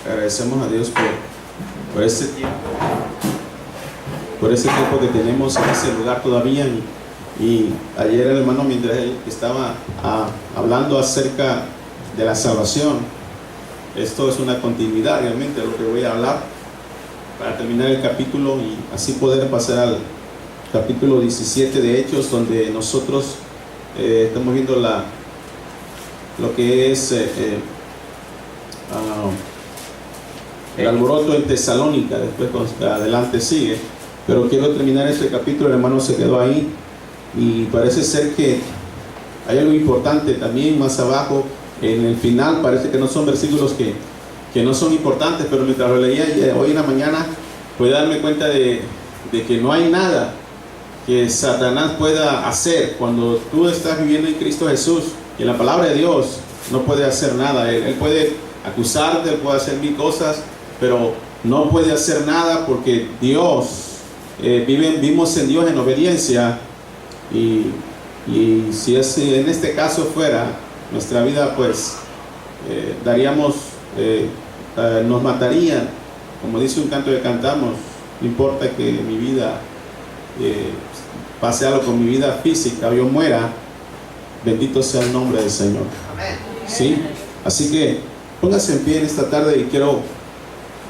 Agradecemos a Dios por este tiempo que tenemos en ese lugar todavía. Y ayer el hermano, mientras él estaba hablando acerca de la salvación, esto es una continuidad realmente de lo que voy a hablar para terminar el capítulo y así poder pasar al capítulo 17 de Hechos, donde nosotros estamos viendo lo que es el alboroto en Tesalónica. Después adelante sigue, pero quiero terminar este capítulo. El hermano se quedó ahí y parece ser que hay algo importante también más abajo en el final. Parece que no son versículos que no son importantes, pero mientras lo leía hoy en la mañana pude darme cuenta de que no hay nada que Satanás pueda hacer cuando tú estás viviendo en Cristo Jesús. Y en la palabra de Dios no puede hacer nada. Él puede acusarte, él puede hacer mil cosas, pero no puede hacer nada porque Dios, vivimos en Dios en obediencia. Y si en este caso fuera nuestra vida, pues nos matarían, como dice un canto que cantamos. No importa que mi vida pase algo con mi vida física, yo muera, bendito sea el nombre del Señor. ¿Sí? Así que póngase en pie en esta tarde y quiero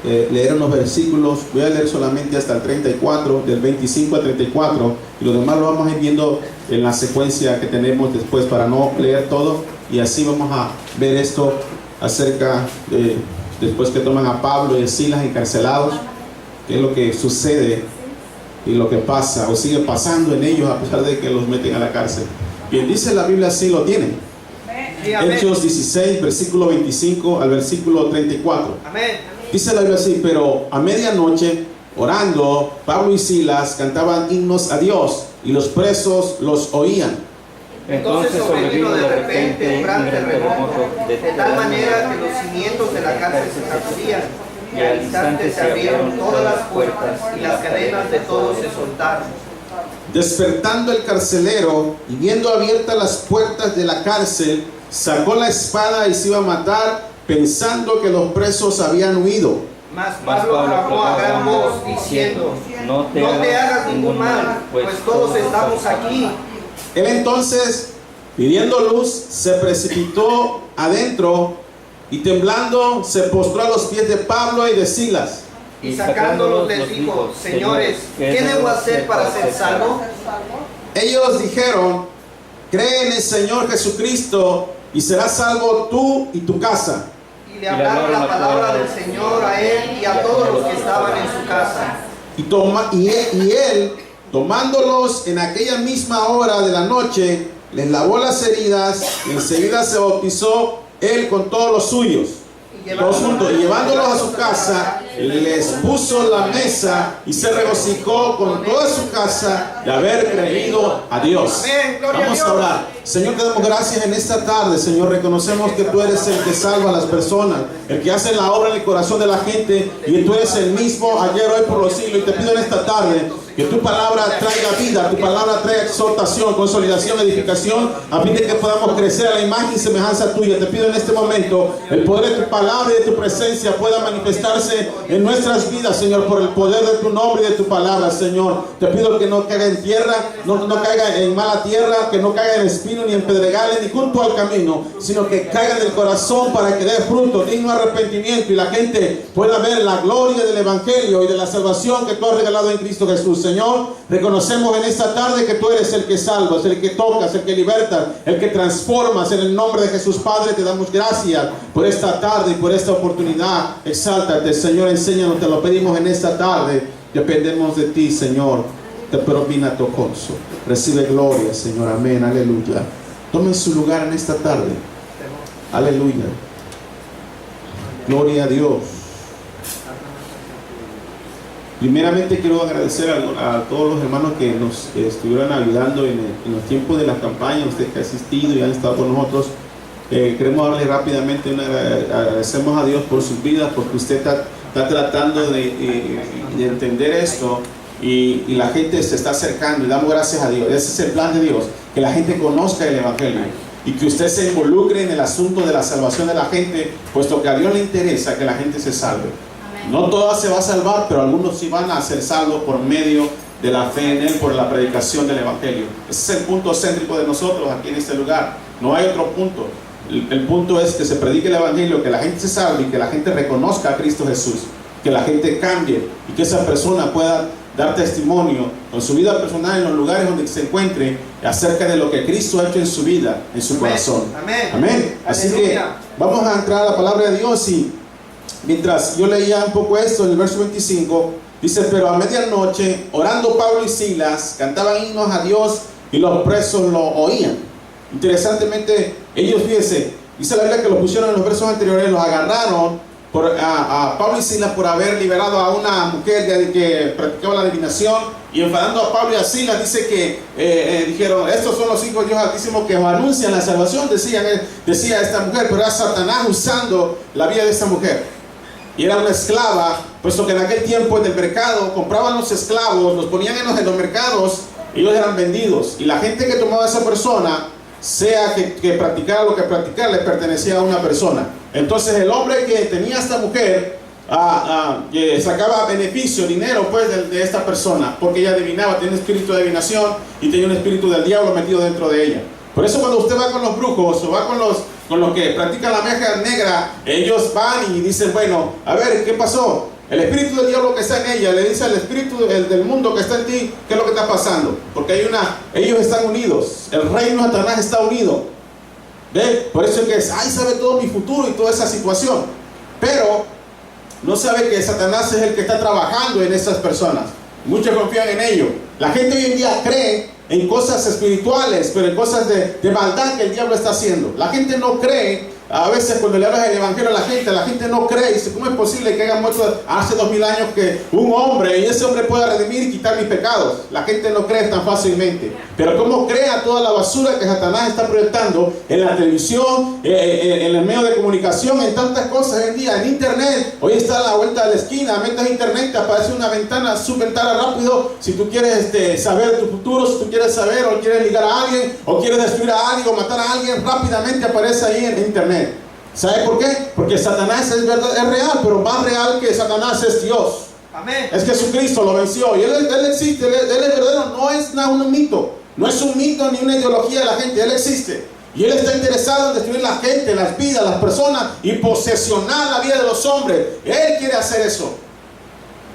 leer unos versículos. Voy a leer solamente hasta el 34, del 25 al 34, y lo demás lo vamos a ir viendo en la secuencia que tenemos después para no leer todo, y así vamos a ver esto acerca de después que toman a Pablo y a Silas encarcelados, qué es lo que sucede y lo que pasa o sigue pasando en ellos a pesar de que los meten a la cárcel. Bien, dice la Biblia, así lo tienen. Hechos 16, versículo 25 al versículo 34. Dice la Biblia así: pero a medianoche, orando, Pablo y Silas cantaban himnos a Dios y los presos los oían. Entonces sobrevino de repente un gran terremoto, de tal manera que los cimientos de la cárcel se sacudían, y al instante se abrieron todas las puertas y las cadenas de todos se soltaron. Despertando el carcelero y viendo abiertas las puertas de la cárcel, sacó la espada y se iba a matar, pensando que los presos habían huido. Mas Pablo clamó a gran voz diciendo: no te hagas ningún mal, pues todos estamos aquí. Él entonces, pidiendo luz, se precipitó adentro y temblando se postró a los pies de Pablo y de Silas. Y sacándolos les dijo: señores, ¿qué debo hacer para ser salvo? Ellos dijeron: cree en el Señor Jesucristo y serás salvo tú y tu casa. Y le hablaron la palabra del Señor a él y a todos los que estaban en su casa. Y él, tomándolos en aquella misma hora de la noche, les lavó las heridas y enseguida se bautizó él con todos los suyos. Todos juntos, y llevándolos a su casa, les puso la mesa y se regocijó con toda su casa de haber creído a Dios. Vamos a orar. Señor, te damos gracias en esta tarde. Señor, reconocemos que tú eres el que salva a las personas, el que hace la obra en el corazón de la gente, y tú eres el mismo ayer, hoy, por los siglos. Y te pido en esta tarde que tu palabra traiga vida, tu palabra traiga exhortación, consolidación, edificación, a fin de que podamos crecer a la imagen y semejanza tuya. Te pido en este momento el poder de tu palabra y de tu presencia pueda manifestarse en nuestras vidas, Señor, por el poder de tu nombre y de tu palabra, Señor. Te pido que no caiga en tierra, no caiga en mala tierra, que no caiga en espino ni en pedregales ni junto al camino, sino que caiga en el corazón para que dé fruto, digno arrepentimiento, y la gente pueda ver la gloria del evangelio y de la salvación que tú has regalado en Cristo Jesús. Señor, reconocemos en esta tarde que tú eres el que salvas, el que tocas, el que libertas, el que transformas. En el nombre de Jesús, Padre, te damos gracias por esta tarde y por esta oportunidad. Exáltate, Señor, enséñanos, te lo pedimos en esta tarde. Dependemos de ti, Señor. Te provina tu conso. Recibe gloria, Señor. Amén. Aleluya. Tomen su lugar en esta tarde. Aleluya. Gloria a Dios. Primeramente quiero agradecer a todos los hermanos que nos estuvieron ayudando en los tiempos de la campaña, ustedes que han asistido y han estado con nosotros. Queremos darle rápidamente agradecemos a Dios por sus vidas, porque usted está tratando de entender esto, y la gente se está acercando, y damos gracias a Dios. Ese es el plan de Dios, que la gente conozca el evangelio. y que usted se involucre en el asunto de la salvación de la gente, puesto que a Dios le interesa que la gente se salve. Amén. No todas se va a salvar, pero algunos sí van a ser salvos por medio de la fe en Él, por la predicación del Evangelio. Ese es el punto céntrico de nosotros aquí en este lugar. No hay otro punto. El punto es que se predique el Evangelio, que la gente se salve y que la gente reconozca a Cristo Jesús, que la gente cambie y que esa persona pueda dar testimonio con su vida personal en los lugares donde se encuentre acerca de lo que Cristo ha hecho en su vida, en su corazón. Amén. Amén. Así que vamos a entrar a la palabra de Dios, y mientras yo leía un poco esto en el verso 25, dice: pero a medianoche, orando Pablo y Silas, cantaban himnos a Dios y los presos lo oían. Interesantemente, ellos, fíjense, dice la Biblia que los pusieron en los versos anteriores, los agarraron a Pablo y Silas por haber liberado a una mujer que practicaba la adivinación, y enfadando a Pablo y a Silas, dice que dijeron: estos son los hijos de Dios Altísimo que os anuncian la salvación, decía esta mujer, pero era Satanás usando la vida de esta mujer. Y era una esclava, puesto que en aquel tiempo en el mercado compraban los esclavos, los ponían en los mercados, ellos eran vendidos, y la gente que tomaba a esa persona, sea que practicara lo que practicara, le pertenecía a una persona. Entonces el hombre que tenía a esta mujer sacaba beneficio, dinero pues de esta persona, porque ella adivinaba, tenía un espíritu de adivinación y tenía un espíritu del diablo metido dentro de ella. Por eso cuando usted va con los brujos o va con los que practican la magia negra, ellos van y dicen: bueno, a ver, ¿qué pasó? El espíritu del diablo que está en ella le dice al espíritu del mundo que está en ti: ¿qué es lo que está pasando? Porque ellos están unidos, el reino de Satanás está unido. ¿Ve? Por eso es que sabe todo mi futuro y toda esa situación, pero no sabe que Satanás es el que está trabajando en esas personas. Muchos confían en ello. La gente hoy en día cree en cosas espirituales, pero en cosas de maldad que el diablo está haciendo. La gente no cree. A veces cuando le hablas del evangelio a la gente no cree y dice: ¿cómo es posible que hayan muerto hace 2000 años que un hombre, y ese hombre pueda redimir y quitar mis pecados? La gente no cree tan fácilmente. Pero ¿cómo crea toda la basura que Satanás está proyectando en la televisión, en el medio de comunicación, en tantas cosas hoy en día, en internet? Hoy está a la vuelta de la esquina, metes internet, te aparece una ventana, su ventana rápido. Si tú quieres saber tu futuro, si tú quieres saber o quieres ligar a alguien, o quieres destruir a alguien o matar a alguien, rápidamente aparece ahí en internet. ¿Sabe por qué? Porque Satanás es real, pero más real que Satanás es Dios. Amén. Es Jesucristo, lo venció y Él existe, él es verdadero, no es un mito, no es un mito ni una ideología de la gente, Él existe. Y Él está interesado en destruir la gente, las vidas, las personas y posesionar la vida de los hombres. Él quiere hacer eso.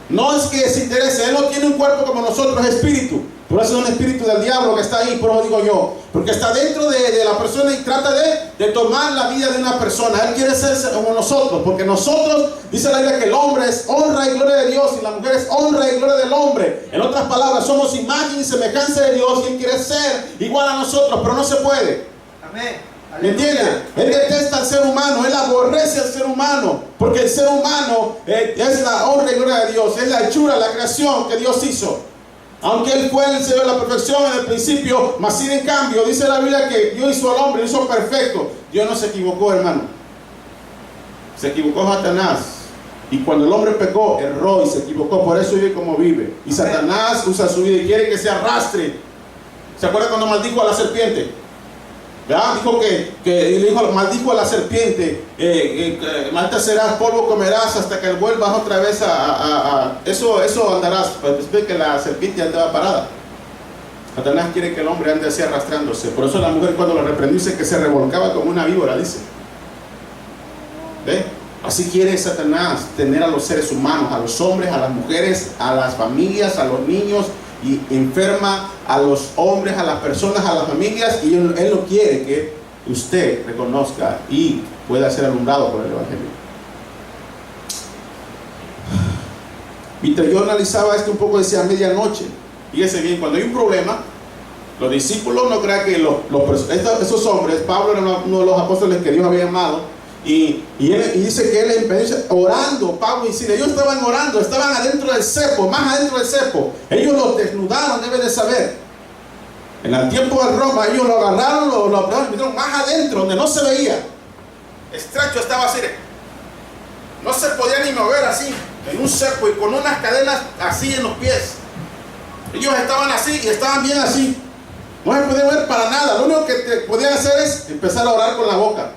No es que se interese, Él no tiene un cuerpo como nosotros, es espíritu. Por eso es un espíritu del diablo que está ahí, por eso digo yo. Porque está dentro de la persona y trata de tomar la vida de una persona. Él quiere ser como nosotros, porque nosotros, dice la Biblia, que el hombre es honra y gloria de Dios y la mujer es honra y gloria del hombre. En otras palabras, somos imagen y semejanza de Dios y Él quiere ser igual a nosotros, pero no se puede. Amén. ¿Me entiendes? Él detesta al ser humano, Él aborrece al ser humano, porque el ser humano es la honra y gloria de Dios, es la hechura, la creación que Dios hizo. Aunque Él fue el Señor de la perfección en el principio, mas sin en cambio, dice la Biblia que Dios hizo al hombre, lo hizo perfecto. Dios no se equivocó, hermano. Se equivocó Satanás. Y cuando el hombre pecó, erró y se equivocó. Por eso vive como vive. Y Satanás usa su vida y quiere que se arrastre. ¿Se acuerdan cuando maldijo a la serpiente? ¿Verdad? Dijo maldijo a la serpiente: maldita serás, polvo comerás hasta que vuelvas otra vez eso andarás. Pues ve que la serpiente andaba parada. Satanás quiere que el hombre ande así arrastrándose. Por eso la mujer, cuando lo reprendió, dice que se revolcaba como una víbora, dice. ¿Ve? Así quiere Satanás tener a los seres humanos, a los hombres, a las mujeres, a las familias, a los niños, y enferma a los hombres, a las personas, a las familias, y Él no quiere que usted reconozca y pueda ser alumbrado por el Evangelio. Mientras yo analizaba esto un poco, decía medianoche. Fíjese bien, cuando hay un problema, los discípulos no crean que esos hombres, Pablo era uno de los apóstoles que Dios había amado, y dice que él empezó orando, Pablo y Silas. Ellos estaban orando, estaban adentro del cepo, más adentro del cepo. Ellos los desnudaron, deben de saber. En el tiempo de Roma, ellos lo agarraron, lo metieron más adentro, donde no se veía. Estrecho estaba así. No se podía ni mover así, en un cepo y con unas cadenas así en los pies. Ellos estaban así y estaban bien así. No se podían mover para nada. Lo único que podían hacer es empezar a orar con la boca.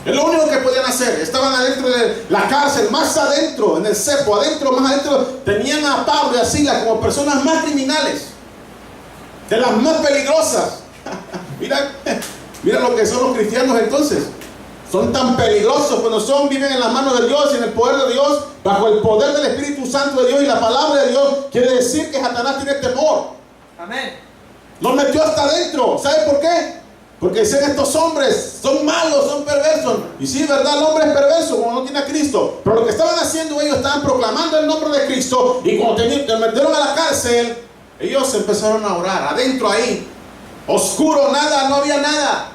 Es lo único que podían hacer. Estaban adentro de la cárcel, más adentro, en el cepo, adentro, más adentro. Tenían a Pablo y a Silas como personas más criminales, de las más peligrosas. Mira lo que son los cristianos entonces. Son tan peligrosos cuando viven en las manos de Dios y en el poder de Dios, bajo el poder del Espíritu Santo de Dios y la palabra de Dios. Quiere decir que Satanás tiene temor. Amén. Los metió hasta adentro. ¿Sabe por qué? Porque dicen, estos hombres son malos, son perversos. Y sí, verdad, el hombre es perverso como no tiene a Cristo. Pero lo que estaban haciendo ellos, estaban proclamando el nombre de Cristo. Y cuando te metieron a la cárcel, ellos empezaron a orar, adentro ahí. Oscuro, nada, no había nada.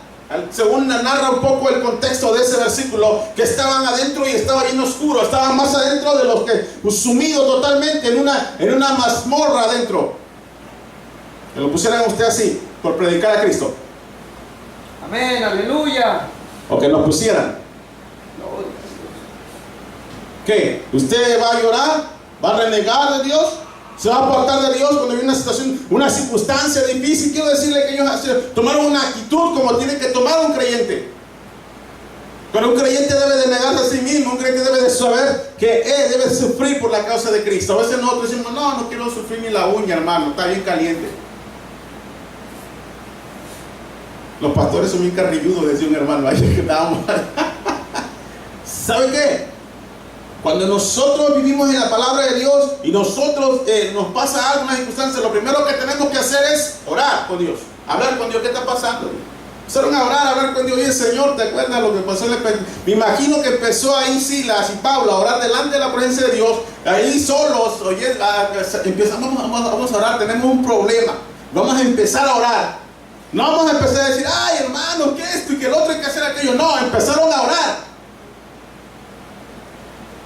Según narra un poco el contexto de ese versículo, que estaban adentro y estaba bien oscuro. Estaban más adentro de los que sumidos totalmente en una mazmorra adentro. Que lo pusieran a usted así, por predicar a Cristo. Amén, aleluya. O que nos pusieran. ¿Qué? ¿Usted va a llorar? ¿Va a renegar de Dios? ¿Se va a apartar de Dios cuando hay una situación, una circunstancia difícil? Quiero decirle que ellos tomaron una actitud como tiene que tomar un creyente. Pero un creyente debe de negarse a sí mismo. Un creyente debe de saber que él debe sufrir por la causa de Cristo. A veces nosotros decimos, no quiero sufrir ni la uña, hermano, está bien caliente. Los pastores son bien carrilludos, decía un hermano ayer que estábamos. ¿Sabe qué? Cuando nosotros vivimos en la palabra de Dios y nosotros nos pasa algo, una circunstancia, lo primero que tenemos que hacer es orar con Dios, hablar con Dios. ¿Qué está pasando? Empezaron a orar, a hablar con Dios. Oye, Señor, ¿te acuerdas lo que pasó? Me imagino que empezó ahí Silas y Pablo a orar delante de la presencia de Dios, ahí solos. Oye, vamos a orar, tenemos un problema, vamos a empezar a orar. No vamos a empezar a decir, ay hermano, que esto y que el otro hay que hacer aquello. No, empezaron a orar.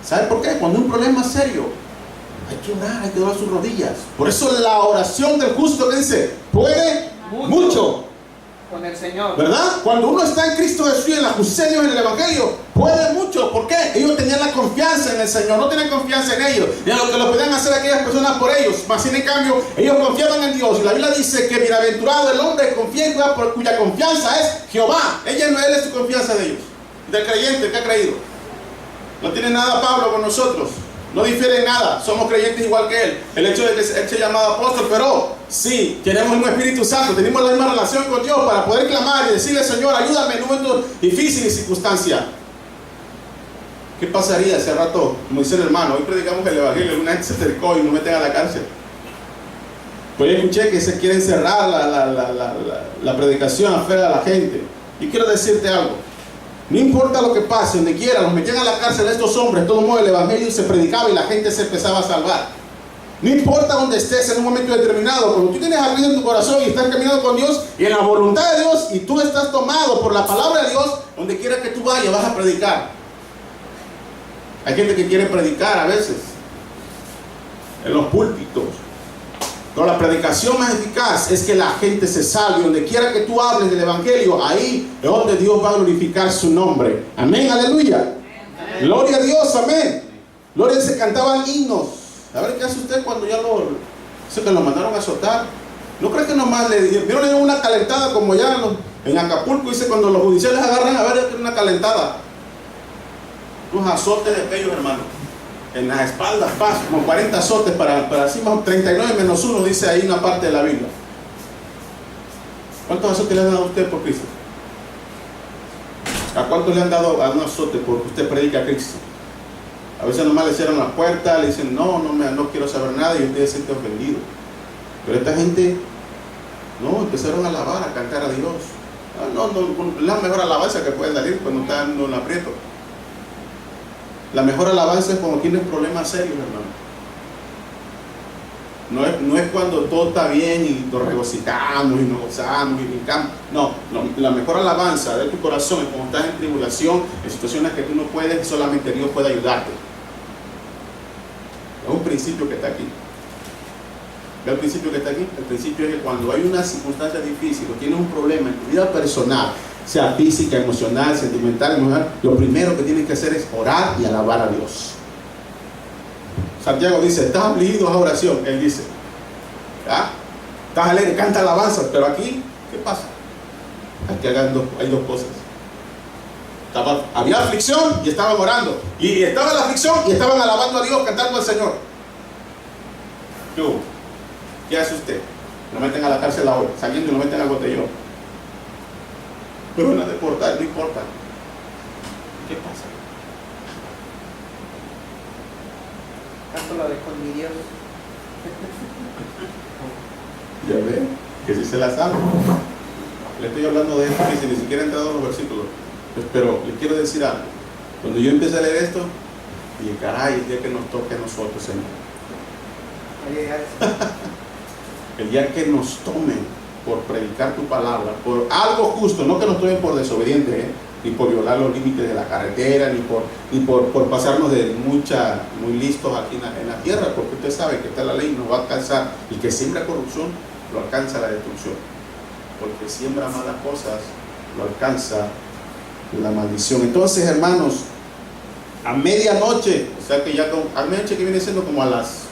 ¿Sabe por qué? Cuando un problema es serio, hay que orar, hay que doblar sus rodillas. Por eso la oración del justo que dice, puede mucho con el Señor, ¿verdad? Cuando uno está en Cristo Jesús y en la justicia en el Evangelio, puede mucho. ¿Por qué? Ellos tenían la confianza en el Señor, no tenían confianza en ellos, ni en lo que lo podían hacer aquellas personas por ellos. Mas sin en cambio, ellos confiaban en Dios. Y la Biblia dice que bienaventurado el hombre que confía en Jehová, cuya confianza es Jehová. Él es su confianza de ellos, del creyente que ha creído. No tiene nada Pablo con nosotros, no difiere en nada, somos creyentes igual que él. El hecho de que él se llamado apóstol, pero sí, tenemos un Espíritu Santo, tenemos la misma relación con Dios para poder clamar y decirle, Señor, ayúdame en un momento difícil y circunstancia. ¿Qué pasaría si al rato, como dice el hermano, hoy predicamos el Evangelio, una gente se acercó y nos meten a la cárcel? Pues yo escuché que se quiere cerrar la predicación afuera de la gente. Y quiero decirte algo. No importa lo que pase, donde quiera, los metían a la cárcel a estos hombres, todo modo el Evangelio se predicaba y la gente se empezaba a salvar. No importa donde estés en un momento determinado, cuando tú tienes a Cristo en tu corazón y estás caminando con Dios y en la voluntad de Dios y tú estás tomado por la palabra de Dios, donde quiera que tú vayas vas a predicar. Hay gente que quiere predicar a veces en los púlpitos. Pero la predicación más eficaz es que la gente se salve. Donde quiera que tú hables del Evangelio, ahí es donde Dios va a glorificar su nombre. Amén, aleluya. Amén. Gloria a Dios, amén. Gloria, se cantaban himnos. A ver qué hace usted cuando ya que lo mandaron a azotar. ¿No cree que nomás le dieron una calentada como ya en Acapulco? Dice, cuando los judiciales agarran, a ver, una calentada. Unos azotes de pellos, hermano. En las espaldas, como 40 azotes para así, más 39 menos 1, dice ahí una parte de la Biblia. ¿Cuántos azotes le han dado a usted por Cristo? ¿A cuántos le han dado a un azote porque usted predica a Cristo? A veces nomás le cierran la puerta, le dicen, no quiero saber nada, y usted se siente ofendido. Pero esta gente, empezaron a alabar, a cantar a Dios. La mejor alabanza que puede salir cuando está en un aprieto. La mejor alabanza es cuando tienes problemas serios, hermano. No es cuando todo está bien y nos regocijamos y nos gozamos y brincamos. No, la mejor alabanza de tu corazón es cuando estás en tribulación, en situaciones que tú no puedes, solamente Dios puede ayudarte. Es un principio que está aquí. ¿Ve el principio que está aquí? El principio es que cuando hay una circunstancia difícil o tienes un problema en tu vida personal, sea física, emocional, sentimental, lo primero que tienes que hacer es orar y alabar a Dios. Santiago dice, ¿estás afligido a oración? Él dice, estás alegre, canta alabanzas, pero aquí, ¿qué pasa? Aquí hay dos cosas. Había aflicción y estaban orando. Y estaba la aflicción y estaban alabando a Dios, cantando al Señor. ¿Qué hace usted? Lo meten a la cárcel ahora, saliendo y lo meten al botellón. Pero van a deportar, no importa. ¿Qué pasa? Canto la de con mi Dios. Ya ve, que si se la sabe. Le estoy hablando de esto que si ni siquiera he entrado en los versículos. Pero le quiero decir algo. Cuando yo empecé a leer esto, dije, caray, el día que nos toque a nosotros, Señor. El día que nos tomen por predicar tu palabra, por algo justo, no que nos tomen por desobedientes, ni por violar los límites de la carretera, ni por pasarnos de muy listos aquí en la tierra, porque usted sabe que está la ley, nos va a alcanzar, y que siembra corrupción, lo alcanza la destrucción, porque siembra malas cosas, lo alcanza la maldición. Entonces, hermanos, a medianoche, o sea que ya a medianoche que viene siendo como a las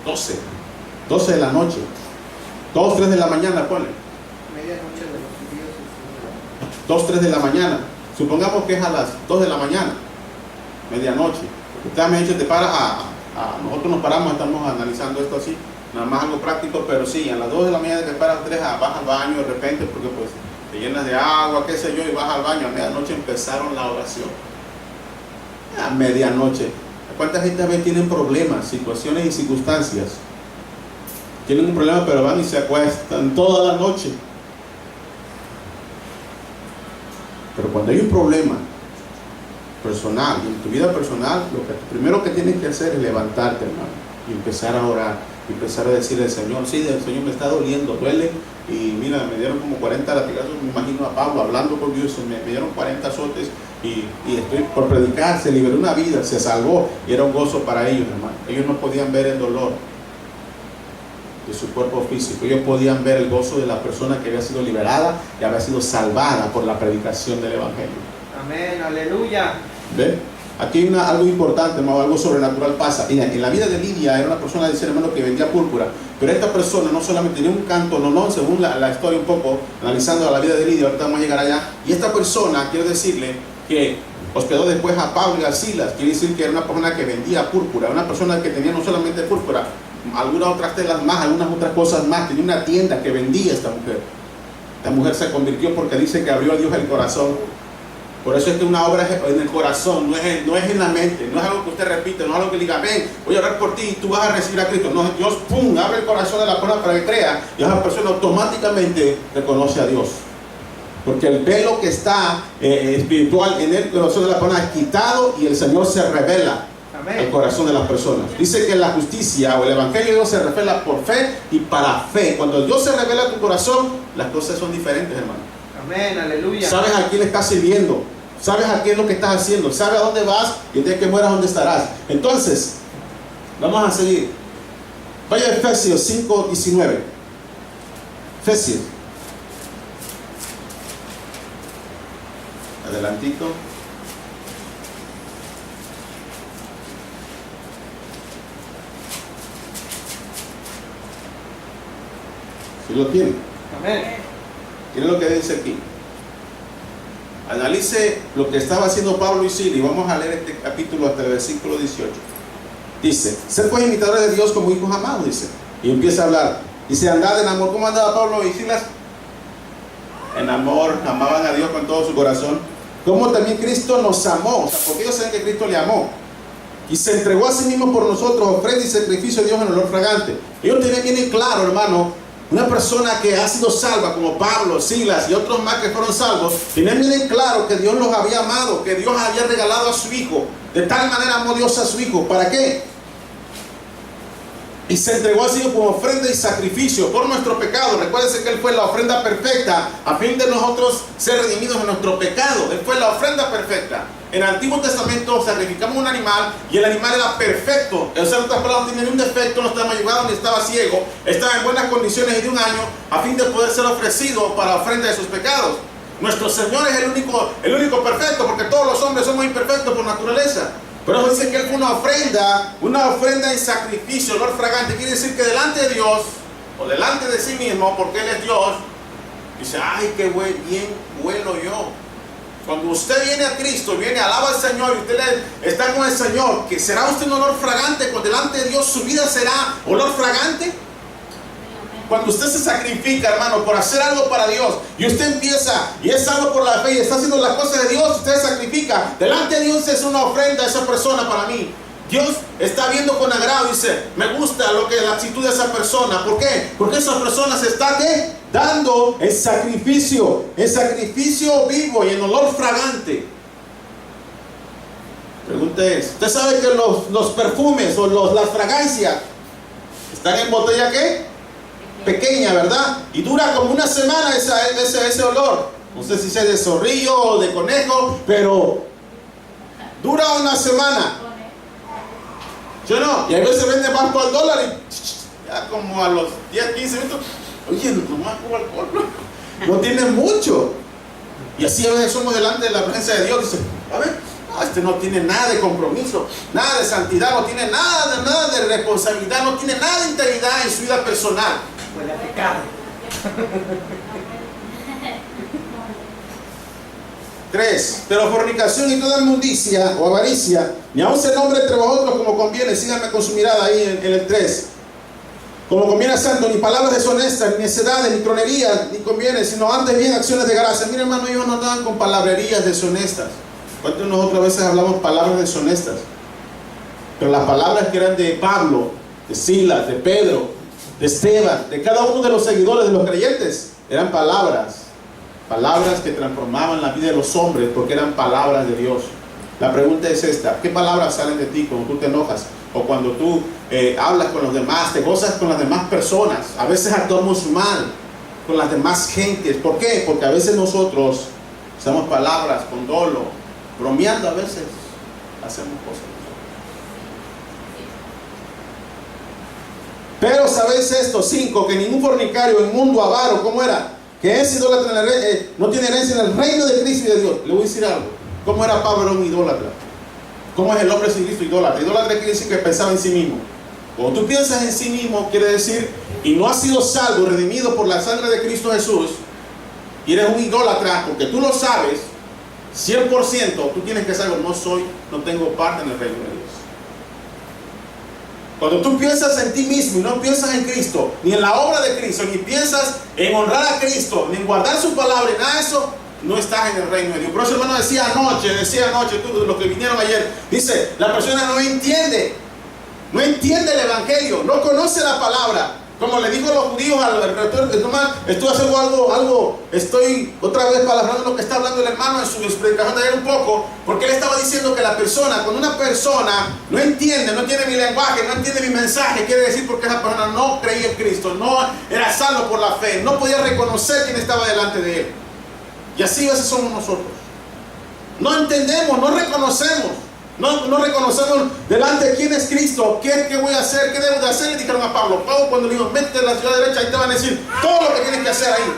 12 de la noche, 2, 3 de la mañana, ponle. Medianoche de los judíos. 2, 3 de la mañana. Supongamos que es a las 2 de la mañana, medianoche. Usted a medianoche te para nosotros nos paramos, estamos analizando esto así, nada más algo práctico, pero sí, a las 2 de la mañana te paras, 3, vas al baño de repente, porque pues te llenas de agua, qué sé yo, y vas al baño. A medianoche empezaron la oración. A medianoche. ¿Cuánta gente a veces tienen problemas, situaciones y circunstancias? Tienen un problema, pero van y se acuestan toda la noche. Pero cuando hay un problema personal, y en tu vida personal, lo primero que tienes que hacer es levantarte, hermano, y empezar a orar, y empezar a decirle al Señor, sí, el Señor me está doliendo, duele, y mira, me dieron como 40 latigazos, me imagino a Pablo hablando con Dios, me dieron 40 azotes, y estoy por predicar, se liberó una vida, se salvó, y era un gozo para ellos, hermano. Ellos no podían ver el dolor de su cuerpo físico, ellos podían ver el gozo de la persona que había sido liberada y había sido salvada por la predicación del Evangelio. Amén, aleluya. ¿Ve? Aquí hay algo importante, hermano, algo sobrenatural pasa. En la vida de Lidia era una persona, dice hermano, que vendía púrpura, pero esta persona no solamente tenía un canto, no, según la historia un poco, analizando la vida de Lidia, ahorita vamos a llegar allá, y esta persona, quiero decirle, que hospedó después a Pablo y a Silas, quiere decir que era una persona que vendía púrpura, una persona que tenía no solamente púrpura, algunas otras telas más, algunas otras cosas más, tenía una tienda que vendía esta mujer. Esta mujer se convirtió porque dice que abrió a Dios el corazón. Por eso es que una obra es en el corazón, no es en la mente, no es algo que usted repite, no es algo que diga, ven, voy a orar por ti y tú vas a recibir a Cristo. No, Dios, pum, abre el corazón de la persona para que crea, y esa persona automáticamente reconoce a Dios. Porque el velo que está espiritual en el corazón de la persona es quitado y el Señor se revela al corazón de las personas. Dice que la justicia o el Evangelio de Dios se revela por fe y para fe. Cuando Dios se revela a tu corazón, las cosas son diferentes, hermano. Amén, aleluya. Sabes a quién le estás sirviendo, sabes a qué es lo que estás haciendo, sabes a dónde vas y el día que mueras dónde estarás. Entonces, vamos a seguir. Vaya a Efesios 5:19. Efesios. Adelantito. ¿Sí lo tiene? Amén. Miren lo que dice aquí. Analice lo que estaba haciendo Pablo y Silas, y vamos a leer este capítulo hasta el versículo 18. Dice, sed pues imitadores de Dios como hijos amados, dice. Y empieza a hablar. Dice, andad en amor. ¿Cómo andaba Pablo y Silas? En amor, amaban a Dios con todo su corazón. Como también Cristo nos amó, o sea, porque ellos saben que Cristo le amó y se entregó a sí mismo por nosotros, ofrenda y sacrificio de Dios en olor fragante. Ellos tienen bien claro, hermano, una persona que ha sido salva, como Pablo, Silas y otros más que fueron salvos, tienen bien claro que Dios los había amado, que Dios había regalado a su Hijo. De tal manera amó Dios a su Hijo. ¿Para qué? Y se entregó así como ofrenda y sacrificio por nuestro pecado. Recuérdense que Él fue la ofrenda perfecta a fin de nosotros ser redimidos de nuestro pecado. Él fue la ofrenda perfecta. En el Antiguo Testamento sacrificamos un animal y el animal era perfecto. O sea, en otras palabras, no tenía ningún defecto, no estaba mayugado ni estaba ciego. Estaba en buenas condiciones y de un año a fin de poder ser ofrecido para ofrenda de sus pecados. Nuestro Señor es el único perfecto, porque todos los hombres somos imperfectos por naturaleza. Pero dice que Él fue una ofrenda en sacrificio, olor fragante. Quiere decir que delante de Dios o delante de sí mismo, porque Él es Dios, dice, ay, qué bien vuelo yo. Cuando usted viene a Cristo, viene, alaba al Señor, y usted está con el Señor, que será usted un olor fragante, cuando delante de Dios su vida será olor fragante. Cuando usted se sacrifica, hermano, por hacer algo para Dios, y usted empieza, y es algo por la fe, y está haciendo las cosas de Dios, usted se sacrifica, delante de Dios es una ofrenda a esa persona para mí. Dios está viendo con agrado y dice, me gusta la actitud de esa persona. ¿Por qué? Porque esa persona se está dando el sacrificio vivo y en olor fragante. Pregunta es, usted sabe que los perfumes o las fragancias están en botella ¿qué? Pequeña, ¿verdad? Y dura como una semana ese olor. No sé si es de zorrillo o de conejo, pero dura una semana. Yo no, y a veces vende más por el dólar y ya como a los 10, 15 minutos, oye, nomás como alcohol, no tiene mucho. Y así a veces somos delante de la presencia de Dios, dice, a ver, no, este no tiene nada de compromiso, nada de santidad, no tiene nada de responsabilidad, no tiene nada de integridad en su vida personal. Huele a pecado. 3. Pero fornicación y toda inmundicia o avaricia, ni aun se nombre entre vosotros como conviene. Síganme con su mirada ahí en el 3. Como conviene a santo, ni palabras deshonestas, ni necedades, ni tronerías, ni conviene, sino antes bien acciones de gracia. Miren, hermano, ellos no andaban con palabrerías deshonestas. ¿Cuántos de nosotros a veces hablamos palabras deshonestas? Pero las palabras que eran de Pablo, de Silas, de Pedro, de Esteban, de cada uno de los seguidores de los creyentes, eran palabras que transformaban la vida de los hombres, porque eran palabras de Dios. La pregunta es esta: ¿qué palabras salen de ti cuando tú te enojas? O cuando tú hablas con los demás, te gozas con las demás personas. A veces actuamos mal con las demás gentes. ¿Por qué? Porque a veces nosotros usamos palabras con dolo, bromeando, a veces hacemos cosas. Pero sabéis esto, 5, que ningún fornicario, inmundo, avaro, ¿cómo era? Que es idólatra, no tiene herencia en el reino de Cristo y de Dios. Le voy a decir algo. ¿Cómo era Pablo un idólatra? ¿Cómo es el hombre sin Cristo idólatra? Idólatra quiere decir que pensaba en sí mismo. Cuando tú piensas en sí mismo, quiere decir, y no has sido salvo, redimido por la sangre de Cristo Jesús, y eres un idólatra, porque tú lo sabes, 100%, tú tienes que saber, no tengo parte en el reino de Dios. Cuando tú piensas en ti mismo y no piensas en Cristo, ni en la obra de Cristo, ni piensas en honrar a Cristo, ni en guardar su palabra, y nada de eso, no estás en el reino de Dios. Por eso, hermano, decía anoche, todos los que vinieron ayer, dice, la persona no entiende el evangelio, no conoce la palabra. Como le dijo a los judíos al rector, estoy haciendo algo, estoy otra vez palabrando lo que está hablando el hermano en su predicación de ayer un poco, porque él estaba diciendo que cuando una persona no entiende, no tiene mi lenguaje, no entiende mi mensaje, quiere decir porque esa persona no creía en Cristo, no era salvo por la fe, no podía reconocer quién estaba delante de él. Y así a veces somos nosotros. No entendemos, no reconocemos. No reconocemos delante de quién es Cristo, qué voy a hacer, qué debo de hacer. Le dijeron a Pablo cuando le dijo, métete en la ciudad derecha, ahí te van a decir todo lo que tienes que hacer ahí.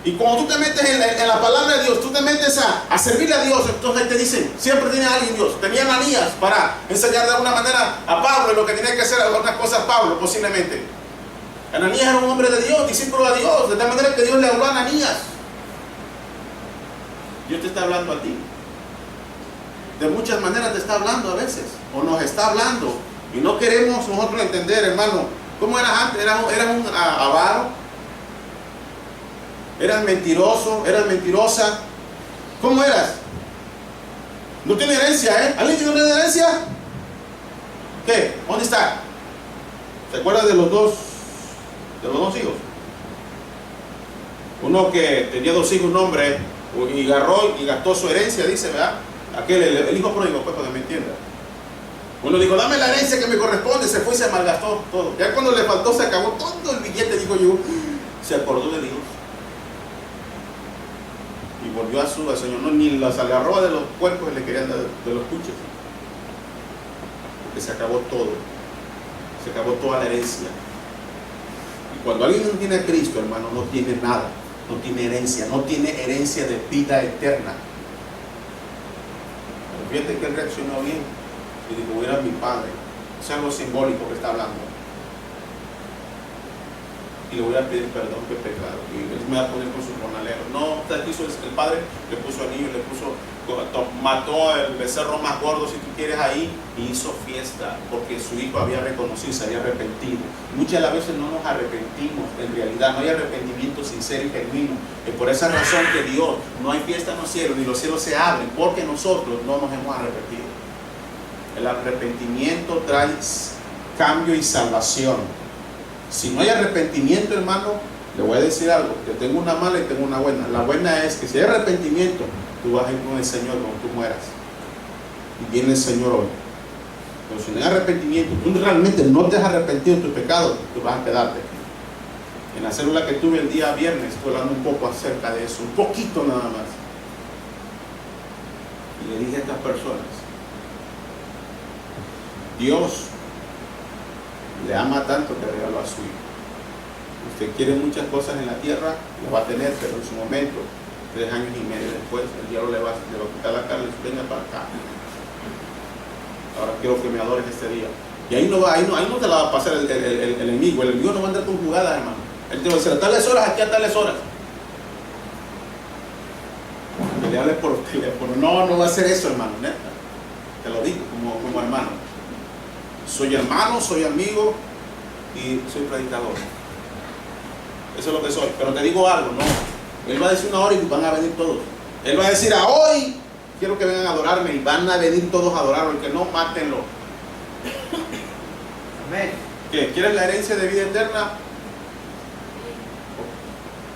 Y cuando tú te metes en la palabra de Dios, tú te metes a servirle a Dios, entonces te dicen, siempre tiene a alguien Dios. Tenía Ananías para enseñar de alguna manera a Pablo lo que tenía que hacer algunas cosas Pablo, posiblemente. Ananías era un hombre de Dios, discípulo de Dios, de tal manera que Dios le habló a Ananías. Dios te está hablando a ti. De muchas maneras te está hablando a veces, o nos está hablando, y no queremos nosotros entender, hermano. ¿Cómo eras antes? ¿Eras un avaro? ¿Eras mentiroso? ¿Eras mentirosa? ¿Cómo eras? No tiene herencia, ¿eh? ¿Alguien tiene una herencia? ¿Qué? ¿Dónde está? ¿Se acuerda de los dos hijos? Uno que tenía 2 hijos, un hombre, y agarró y gastó su herencia, dice, ¿verdad? El hijo pródigo, pues, para que me entienda. Uno dijo, dame la herencia que me corresponde, se fue y se malgastó todo. Ya cuando le faltó, se acabó todo el billete, dijo yo, se acordó de Dios. Y volvió a su Señor, no, ni las agarró de los cuerpos que le querían dar de los cuchos. Porque se acabó todo. Se acabó toda la herencia. Y cuando alguien no tiene a Cristo, hermano, no tiene nada. No tiene herencia de vida eterna. Fíjate que él reaccionó bien y dijo, era mi padre. Es algo simbólico que está hablando. y le voy a pedir perdón de pecado. Y él me va a poner con su jornalero. No, el padre le puso anillo, mató el becerro más gordo, si tú quieres, ahí, y hizo fiesta porque su hijo había reconocido y se había arrepentido. Muchas de las veces no nos arrepentimos, en realidad no hay arrepentimiento sincero y genuino. Es por esa razón que Dios, no hay fiesta en los cielos, ni los cielos se abren, porque nosotros no nos hemos arrepentido. El arrepentimiento trae cambio y salvación. Si no hay arrepentimiento, hermano, le voy a decir algo. Yo tengo una mala y tengo una buena. La buena es que si hay arrepentimiento, tú vas a ir con el Señor cuando tú mueras. Y viene el Señor hoy. Pero si no hay arrepentimiento, tú realmente no te has arrepentido de tus pecados, tú vas a quedarte. En la célula que tuve el día viernes, estoy hablando un poco acerca de eso, un poquito nada más. Y le dije a estas personas, Dios le ama tanto que regaló a su hijo. Usted quiere muchas cosas en la tierra, lo va a tener, pero en su momento, 3 años y medio después, el diablo le va a quitar la cara y dice, venga para acá. Ahora quiero que me adores este día. Y ahí no te la va a pasar el enemigo. El enemigo no va a andar con jugadas, hermano. Él te va a decir a tales horas, aquí a tales horas. Que le hable por teléfono. No va a hacer eso, hermano, neta. Te lo digo como hermano. Soy hermano, soy amigo y soy predicador. Eso es lo que soy. Pero te digo algo, no. Él va a decir una hora y van a venir todos. Él va a decir, a hoy quiero que vengan a adorarme, y van a venir todos a adorarlo. El que no, mátenlo. Amén. ¿Qué? ¿Quieres la herencia de vida eterna?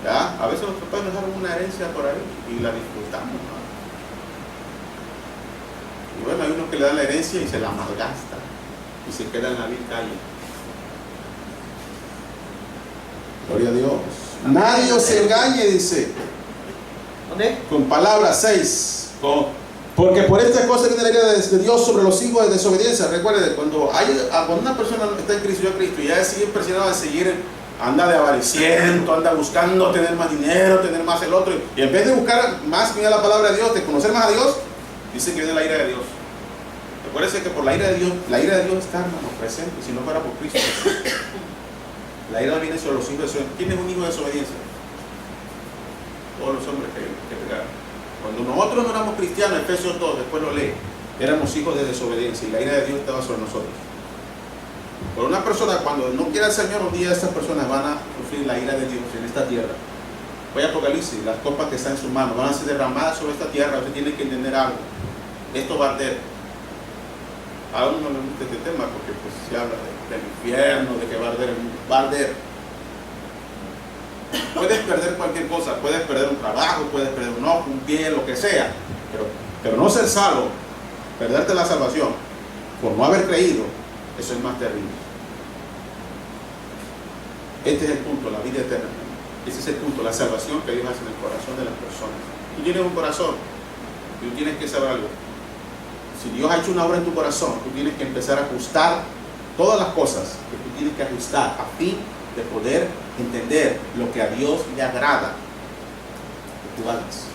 ¿Ya? A veces los papás nos dan una herencia por ahí y la disfrutamos, ¿no? Y bueno, hay unos que le dan la herencia y se la malgasta y se queda en la vil calle. Gloria a Dios. Nadie os engañe, dice. ¿Dónde? Con palabras 6. Porque por estas cosas viene la ira de Dios sobre los hijos de desobediencia. Recuerde, cuando una persona está en Cristo y ya sigue presionado a seguir, anda de avariciento, anda buscando tener más dinero, tener más el otro, y en vez de buscar más, mira la palabra de Dios, de conocer más a Dios, dice que viene la ira de Dios. Recuérdese que por la ira de Dios está, hermano, presente, si no fuera por Cristo. La ira viene sobre los hijos de desobediencia. ¿Quién es un hijo de desobediencia? Todos los hombres que pecaron. Cuando nosotros no éramos cristianos, Efesios 2, después lo lee, éramos hijos de desobediencia y la ira de Dios estaba sobre nosotros. Por una persona, cuando no quiera el Señor, un día estas personas van a sufrir la ira de Dios en esta tierra. Voy a Apocalipsis, las copas que están en sus manos van a ser derramadas sobre esta tierra. Usted tiene que entender algo. Esto va a arder. A uno no le gusta este tema porque pues, se habla del infierno, de que va a arder. Puedes perder cualquier cosa, puedes perder un trabajo, puedes perder un ojo, un pie, lo que sea, pero no ser salvo, perderte la salvación por no haber creído, eso es más terrible. Este es el punto, la vida eterna. Ese es el punto, la salvación que Dios hace en el corazón de las personas. Tú tienes un corazón y tú tienes que saber algo. Si Dios ha hecho una obra en tu corazón, tú tienes que empezar a ajustar todas las cosas que tú tienes que ajustar a fin de poder entender lo que a Dios le agrada que tú hagas.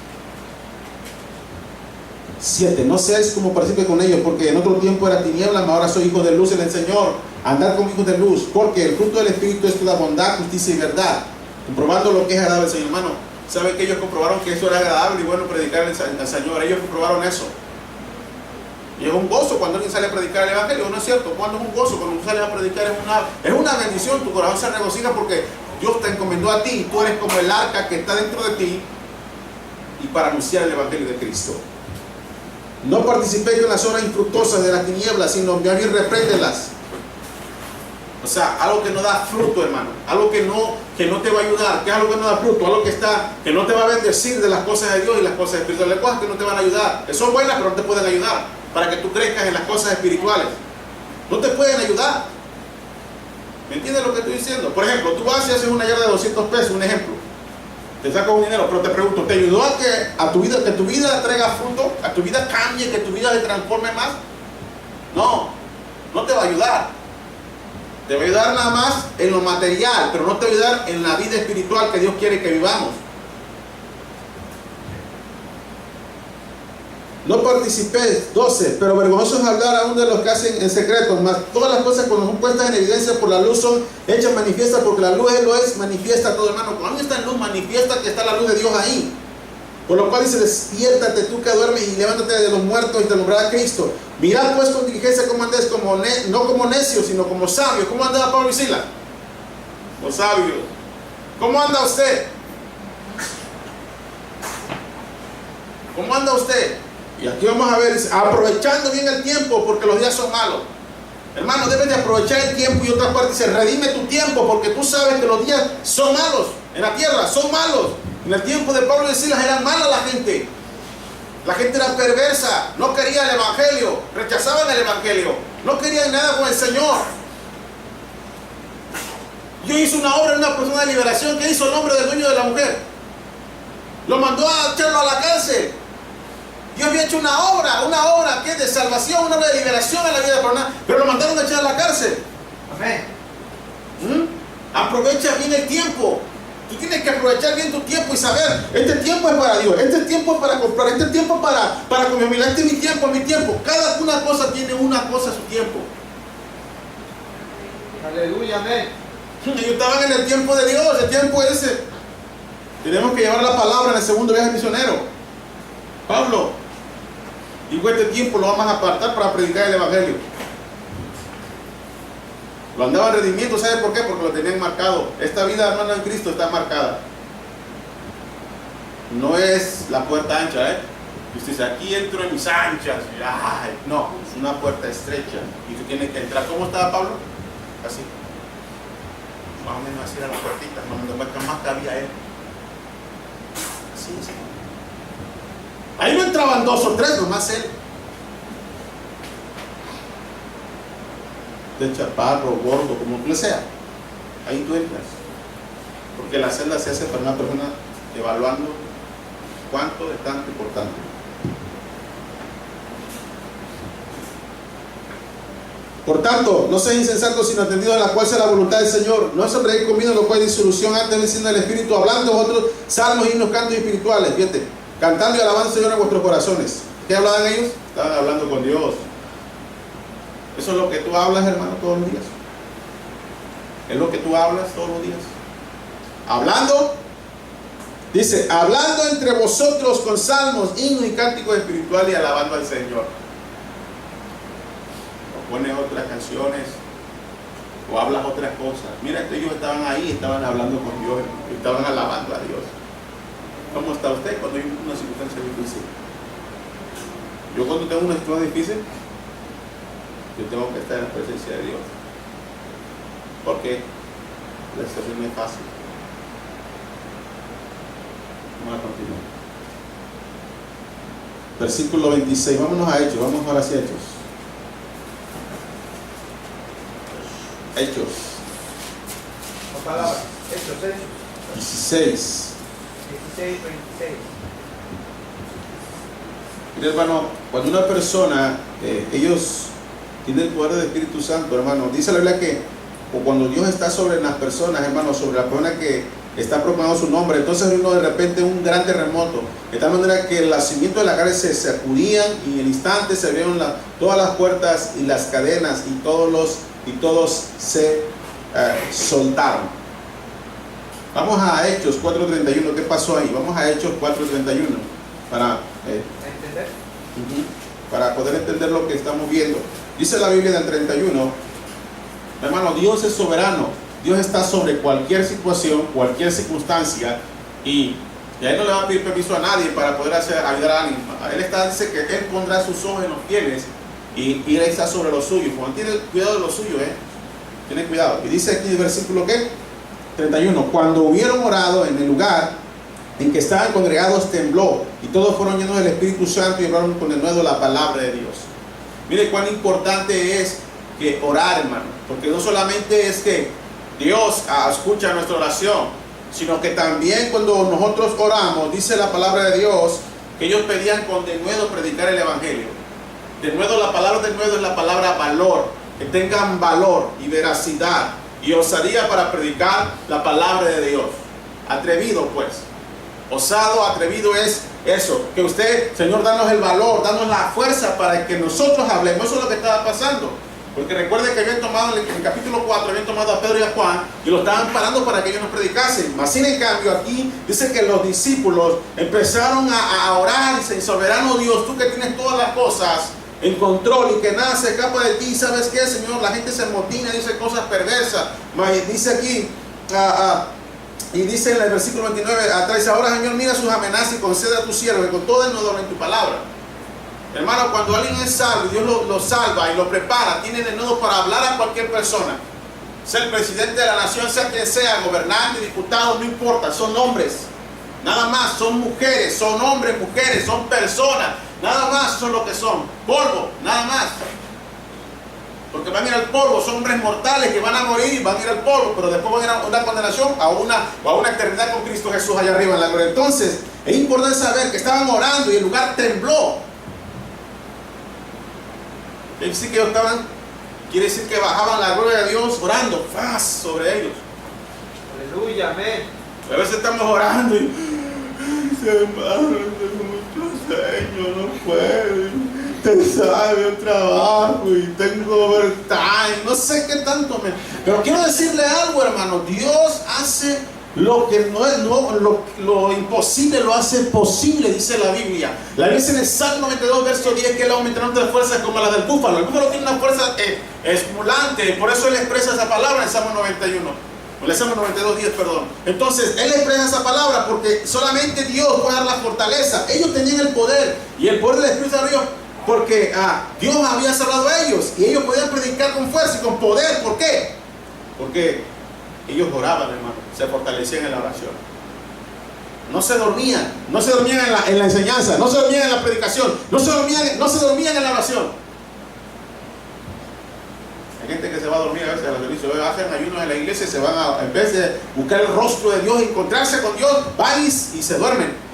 7. No seáis como partícipes con ellos, porque en otro tiempo era tiniebla, mas ahora soy hijo de luz en el Señor. Andad como hijos de luz, porque el fruto del Espíritu es toda bondad, justicia y verdad, comprobando lo que es agradable al Señor. Hermano, ¿sabe que ellos comprobaron que eso era agradable y bueno predicar al Señor? Ellos comprobaron eso. Y es un gozo cuando alguien sale a predicar el Evangelio, ¿no es cierto? Cuando es un gozo, cuando tú sales a predicar es una bendición, tu corazón se regocija porque Dios te encomendó a ti y tú eres como el arca que está dentro de ti y para anunciar el Evangelio de Cristo. No participéis en las obras infructuosas de las tinieblas, sino bien repréndelas. O sea, algo que no da fruto, hermano, algo que no te va a ayudar, que es algo que no da fruto, algo que no te va a bendecir de las cosas de Dios y las cosas espirituales, cosas que no te van a ayudar, que son buenas pero no te pueden ayudar para que tú crezcas en las cosas espirituales. No te pueden ayudar. ¿Me entiendes lo que estoy diciendo? Por ejemplo, tú vas y haces una yarda de 200 pesos, un ejemplo. Te sacas un dinero, pero te pregunto, ¿te ayudó a que tu vida traiga fruto? ¿A tu vida cambie, que tu vida se transforme más? No, no te va a ayudar. Te va a ayudar nada más en lo material, pero no te va a ayudar en la vida espiritual que Dios quiere que vivamos. No participéis, 12, pero vergonzoso es hablar aún de los que hacen en secreto, mas todas las cosas cuando son puestas en evidencia por la luz son hechas manifiestas, porque la luz lo es manifiesta a todo, hermano. Cuando está en luz, manifiesta que está la luz de Dios ahí. Por lo cual dice, despiértate tú que duermes y levántate de los muertos y te alumbrará Cristo. Mirad pues con diligencia cómo andéis, no como necios, sino como sabios. ¿Cómo andaba Pablo y Silas? Como sabios. ¿Cómo anda usted? ¿Cómo anda usted? Y aquí vamos a ver, dice, aprovechando bien el tiempo porque los días son malos. Hermano, debes de aprovechar el tiempo. Y otra parte dice, redime tu tiempo porque tú sabes que los días son malos. En la tierra son malos. En el tiempo de Pablo y Silas eran mala la gente. La gente era perversa, no quería el evangelio, rechazaban el evangelio, no querían nada con el Señor. Dios hizo una obra en una persona de liberación. ¿Qué hizo el hombre del dueño de la mujer? Lo mandó a echarlo a la cárcel. Dios había hecho una obra que es de salvación, una obra de liberación en la vida personal, pero lo mandaron a echar a la cárcel. Amén. Aprovecha bien el tiempo. Tú tienes que aprovechar bien tu tiempo y saber, este tiempo es para Dios, este tiempo es para comprar, este tiempo es para comer. Mira, este es mi tiempo, mi tiempo. Cada una cosa tiene una cosa a su tiempo. Aleluya, amén. Ellos estaban en el tiempo de Dios, el tiempo ese. Tenemos que llevar la palabra en el segundo viaje misionero. Pablo dijo, este tiempo lo vamos a apartar para predicar el evangelio. Lo andaban redimiendo, ¿sabe por qué? Porque lo tenían marcado. Esta vida, hermano, en Cristo está marcada. No es la puerta ancha, Y usted dice, aquí entro en mis anchas. Ay, no, es una puerta estrecha. Y tú tienes que entrar. ¿Cómo estaba Pablo? Así. Más o menos así era la puertita. No, más cabía él. Así, así. Ahí no entraban 2 o 3, nomás él. De chaparro, gordo, como tú le sea, ahí tú entras. Porque la celda se hace para una persona evaluando cuánto de tanto y por tanto. Por tanto, no seas insensato sino atendido a la cual sea la voluntad del Señor. No sobreir comido lo cual hay disolución, antes venciendo el Espíritu, hablando vosotros salmos, himnos, cantos espirituales, fíjate, cantando y alabando al Señor en vuestros corazones. ¿Qué hablaban ellos? Estaban hablando con Dios. Eso es lo que tú hablas, hermano, todos los días. Es lo que tú hablas todos los días. Hablando, dice, hablando entre vosotros con salmos, himnos y cánticos espirituales y alabando al Señor. O pones otras canciones o hablas otras cosas. Mira que ellos estaban ahí, estaban hablando con Dios, estaban alabando a Dios. ¿Cómo está usted cuando hay una circunstancia difícil? Yo cuando tengo una situación difícil, yo tengo que estar en la presencia de Dios. Porque la situación no es fácil. Vamos a continuar. Versículo 26. Vámonos a Hechos. Vamos ahora hacia Hechos. Hechos. La palabra. Hechos. 16. 16, 26. Mira, hermano, cuando una persona, ellos tiene el poder del Espíritu Santo, hermano. Dice la Biblia que o cuando Dios está sobre las personas, hermano, sobre la persona que está proclamando su nombre, entonces vino de repente un gran terremoto, de tal manera que el cimientos de la carne se sacudían y en el instante se abrieron todas las puertas y las cadenas y todos se soltaron. Vamos a Hechos 4:31. ¿Qué pasó ahí? Vamos a Hechos 4:31 para ¿entender? Para poder entender lo que estamos viendo. Dice la Biblia en el 31, hermano, Dios es soberano. Dios está sobre cualquier situación, cualquier circunstancia, y a Él no le va a pedir permiso a nadie para poder ayudar a alguien. Él dice que Él pondrá sus ojos en los fieles y Él está sobre los suyos. Cuando tiene cuidado de los suyos, tiene cuidado. Y dice aquí el versículo ¿qué? 31, cuando hubieron orado en el lugar en que estaban congregados, tembló, y todos fueron llenos del Espíritu Santo y hablaron con denuedo la palabra de Dios. Mire cuán importante es que orar, hermano, porque no solamente es que Dios escucha nuestra oración, sino que también cuando nosotros oramos, dice la palabra de Dios, que ellos pedían con denuedo predicar el Evangelio. Denuedo, la palabra denuedo es la palabra valor, que tengan valor y veracidad y osadía para predicar la palabra de Dios. Atrevido, pues. Osado, atrevido es eso, que usted, Señor, danos el valor, danos la fuerza para que nosotros hablemos. Eso es lo que estaba pasando. Porque recuerde que habían tomado, en el capítulo 4, habían tomado a Pedro y a Juan y lo estaban parando para que ellos nos predicasen. Mas sin en cambio aquí dice que los discípulos empezaron a orar y dice: soberano Dios, tú que tienes todas las cosas en control y que nada se escapa de ti, ¿sabes qué, Señor? La gente se amotina, dice cosas perversas. Mas dice aquí, y dice en el versículo 29, atrás: ahora, Señor, mira sus amenazas y concede a tu siervo que con todo denuedo en tu palabra. Hermano, cuando alguien es salvo y Dios lo salva y lo prepara, tiene denudo para hablar a cualquier persona, sea el presidente de la nación, sea quien sea, gobernante, diputado, no importa, son hombres, nada más, son mujeres, son hombres, mujeres, son personas, nada más son lo que son, polvo, nada más. Porque van a ir al polvo, son hombres mortales que van a morir y van a ir al polvo, pero después van a ir a una condenación, a una eternidad con Cristo Jesús allá arriba en la gloria. Entonces, es importante saber que estaban orando y el lugar tembló. Quiere decir que ellos quiere decir que bajaban la gloria de Dios orando, paz sobre ellos. Aleluya, amén. A veces estamos orando y hermano, tengo mucho sueño, no puedo. Usted sabe, yo trabajo y tengo overtime, no sé qué tanto Pero quiero decirle algo, hermano. Dios hace lo que no es, lo imposible lo hace posible, dice la Biblia. La Biblia dice en el Salmo 92, verso 10, que Él aumentará nuestras fuerzas como las del búfalo. El búfalo tiene una fuerza estimulante, por eso Él expresa esa palabra en el Salmo 91. O el Salmo 92, 10, perdón. Entonces, Él expresa esa palabra porque solamente Dios puede dar la fortaleza. Ellos tenían el poder y el poder del Espíritu de Dios, porque Dios había salvado a ellos y ellos podían predicar con fuerza y con poder. ¿Por qué? Porque ellos oraban, hermano, se fortalecían en la oración. No se dormían en la enseñanza, no se dormían en la predicación, no se dormían en la oración. Hay gente que se va a dormir a veces a los servicios, hacen ayunos en la iglesia y se van en vez de buscar el rostro de Dios, encontrarse con Dios, van y se duermen.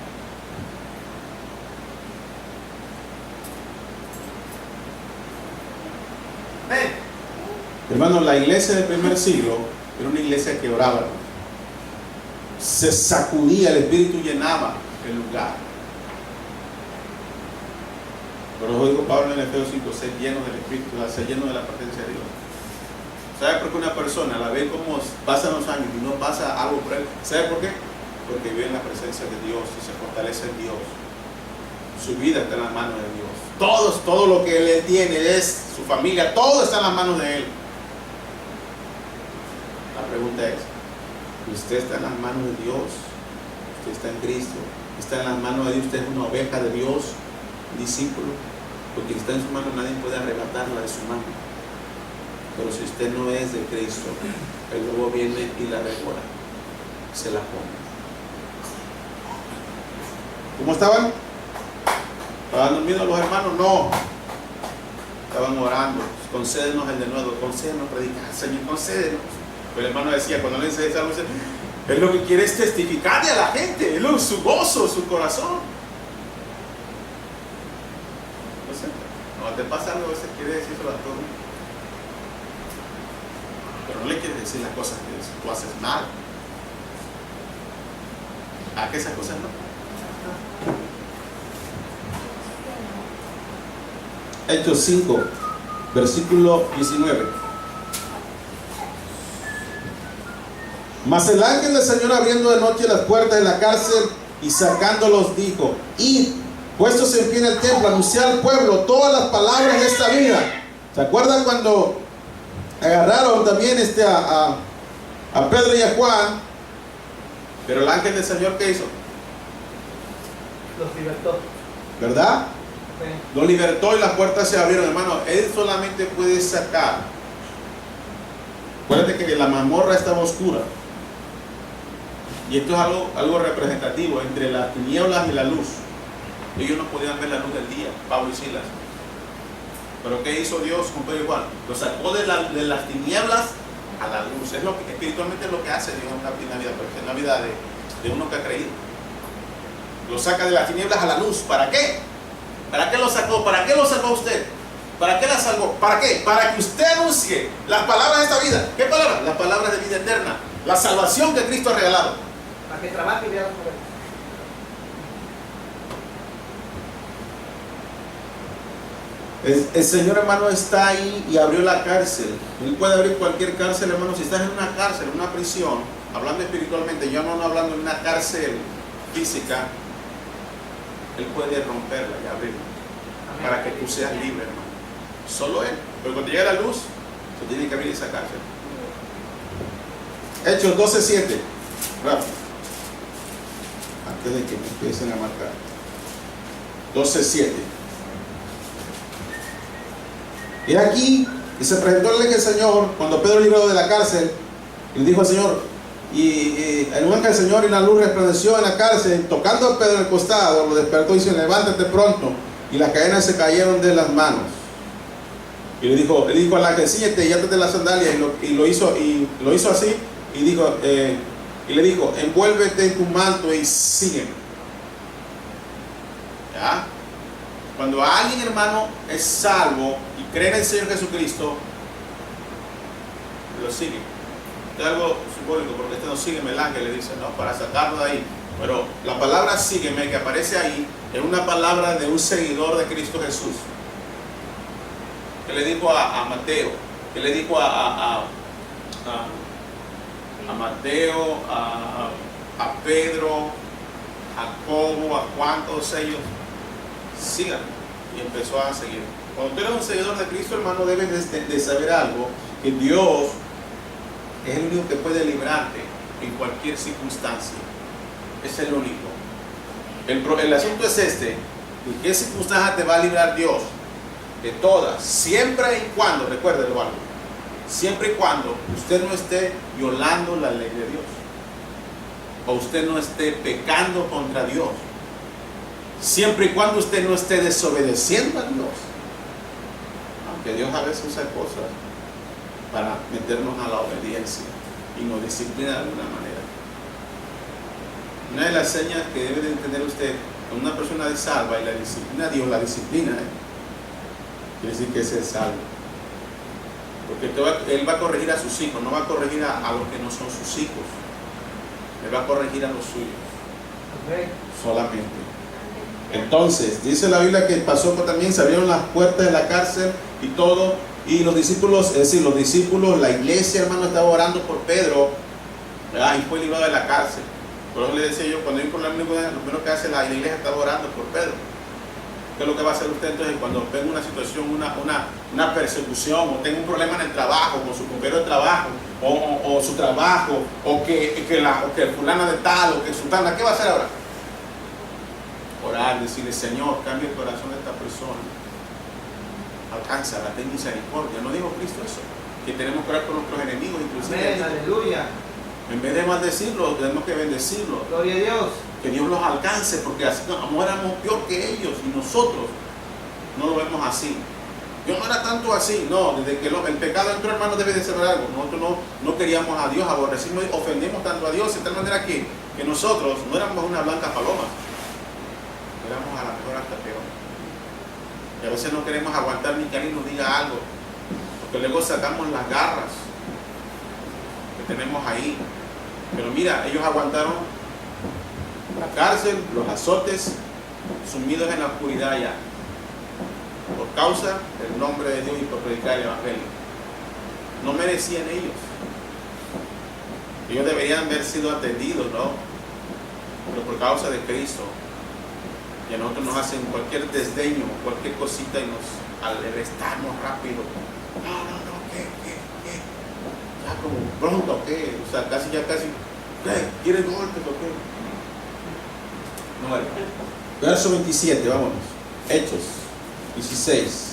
Hermano, la iglesia del primer siglo era una iglesia que oraba. Se sacudía, el Espíritu llenaba el lugar. Pero os digo Pablo en Efesios 5, ser lleno del Espíritu, ser lleno de la presencia de Dios. ¿Sabe por qué una persona la ve como pasan los años y no pasa algo por él? ¿Sabe por qué? Porque vive en la presencia de Dios y se fortalece en Dios. Su vida está en las manos de Dios. Todo lo que él tiene, es su familia, todo está en las manos de él. La pregunta es: ¿usted está en las manos de Dios? ¿Usted está en Cristo? ¿Está en las manos de Dios? ¿Usted es una oveja de Dios? ¿Un discípulo? Porque está en su mano, nadie puede arrebatarla de su mano. Pero si usted no es de Cristo, el lobo viene y la devora, se la come. ¿Cómo estaban? ¿Estaban durmiendo los hermanos? No. Estaban orando. Concédenos el denuedo, concédenos predicar, Señor, concédenos. El hermano decía, cuando le dice eso, él lo que quiere es testificarle a la gente, es su gozo, su corazón. No sé, cuando te pasa algo, a veces quiere decírselo a todo. Pero no le quiere decir las cosas que tú haces mal. ¿A qué esas cosas no? Hechos 5, versículo 19. Mas el ángel del Señor, abriendo de noche las puertas de la cárcel y sacándolos, dijo: id, puestos en pie en el templo, anunciar al pueblo todas las palabras de esta vida. ¿Se acuerdan cuando agarraron también a Pedro y a Juan? Pero el ángel del Señor, ¿qué hizo? Los libertó. ¿Verdad? Sí. Los libertó y las puertas se abrieron, hermano. Él solamente puede sacar. Acuérdate que la mazmorra estaba oscura. Y esto es algo representativo entre las tinieblas y la luz. Ellos no podían ver la luz del día, Pablo y Silas. Pero ¿qué hizo Dios con Pedro y Juan? Los sacó de las tinieblas a la luz. Es lo que espiritualmente es lo que hace Dios en la vida de uno que ha creído. Lo saca de las tinieblas a la luz. ¿Para qué? ¿Para qué lo sacó? ¿Para qué lo salvó usted? ¿Para qué la salvó? ¿Para qué? Para que usted anuncie las palabras de esta vida. ¿Qué palabras? Las palabras de vida eterna. La salvación que Cristo ha regalado. Para que trabaje y vea la El Señor, hermano, está ahí y abrió la cárcel. Él puede abrir cualquier cárcel, hermano. Si estás en una cárcel, en una prisión, hablando espiritualmente, yo no hablando en una cárcel física, Él puede romperla y abrirla para que tú seas libre, hermano. Solo Él. Pero cuando llegue la luz, se tiene que abrir esa cárcel. Hechos 12:7. Rápido. Antes de que me empiecen a marcar. 12:7. Y aquí, y se presentó el Señor, cuando Pedro libró de la cárcel, y le dijo al Señor, y el ángel del Señor y la luz resplandeció en la cárcel, tocando a Pedro en el costado, lo despertó y dice, levántate pronto, y las cadenas se cayeron de las manos. Y le dijo al ángel, síñete y átate las sandalias, y lo hizo así, y le dijo, envuélvete en tu manto y sígueme. ¿Ya? Cuando alguien, hermano, es salvo y cree en el Señor Jesucristo, lo sigue. Esto es algo simbólico, porque no sígueme, el ángel le dice, no, para sacarlo de ahí. Pero la palabra sígueme que aparece ahí es una palabra de un seguidor de Cristo Jesús. Que le dijo a Mateo, que le dijo a Mateo, a Pedro, a Jacobo, a Juan, todos ellos, sigan. Y empezó a seguir. Cuando tú eres un seguidor de Cristo, hermano, debes de saber algo, que Dios es el único que puede librarte en cualquier circunstancia. Es el único. El asunto es este: ¿de qué circunstancia te va a librar Dios? De todas, siempre y cuando, recuérdelo algo, siempre y cuando usted no esté violando la ley de Dios, o usted no esté pecando contra Dios, siempre y cuando usted no esté desobedeciendo a Dios. Aunque Dios a veces usa cosas para meternos a la obediencia y nos disciplina de alguna manera. Una de las señas que debe de entender usted, cuando una persona es salva y la disciplina Dios, la disciplina, quiere decir que ese es salvo. Porque Él va a corregir a sus hijos, no va a corregir a los que no son sus hijos. Él va a corregir a los suyos. Solamente. Entonces, dice la Biblia que pasó también, se abrieron las puertas de la cárcel y todo, y los discípulos, es decir, los discípulos, la iglesia, hermano, estaba orando por Pedro, ¿verdad? Y fue librado de la cárcel. Por eso le decía yo, cuando hay un problema, lo primero que hace la iglesia está orando por Pedro. ¿Qué es lo que va a hacer usted entonces cuando venga una situación, una persecución, o tenga un problema en el trabajo, con su compañero de trabajo, o su trabajo, o que fulana de tal, o que sultana? ¿Qué va a hacer ahora? Orar, decirle, Señor, cambia el corazón de esta persona, alcánzala, ten misericordia. ¿No dijo Cristo eso? Que tenemos que orar por nuestros enemigos, inclusive. Amén, aleluya. En vez de maldecirlos, tenemos que bendecirlos. Gloria a Dios. Que Dios los alcance, porque así como éramos peor que ellos, y nosotros no lo vemos así. Yo no era tanto así, no, desde que el pecado entró, hermano, debe de saber algo. Nosotros no queríamos a Dios, aborrecimos, ofendemos tanto a Dios, de tal manera que nosotros no éramos una blanca paloma, éramos a la mejor hasta peor. Y a veces no queremos aguantar ni que alguien nos diga algo, porque luego sacamos las garras que tenemos ahí. Pero mira, ellos aguantaron la cárcel, los azotes, sumidos en la oscuridad ya, por causa del nombre de Dios y por predicar el Evangelio. No merecían ellos. Ellos deberían haber sido atendidos, ¿no? Pero por causa de Cristo, y a nosotros nos hacen cualquier desdeño, cualquier cosita, y nos alrestamos rápido. No, ¿qué? Ya como pronto, ¿qué? O sea, casi, ¿qué? ¿Quieres golpes o qué? No, verso 27, vámonos. Hechos 16.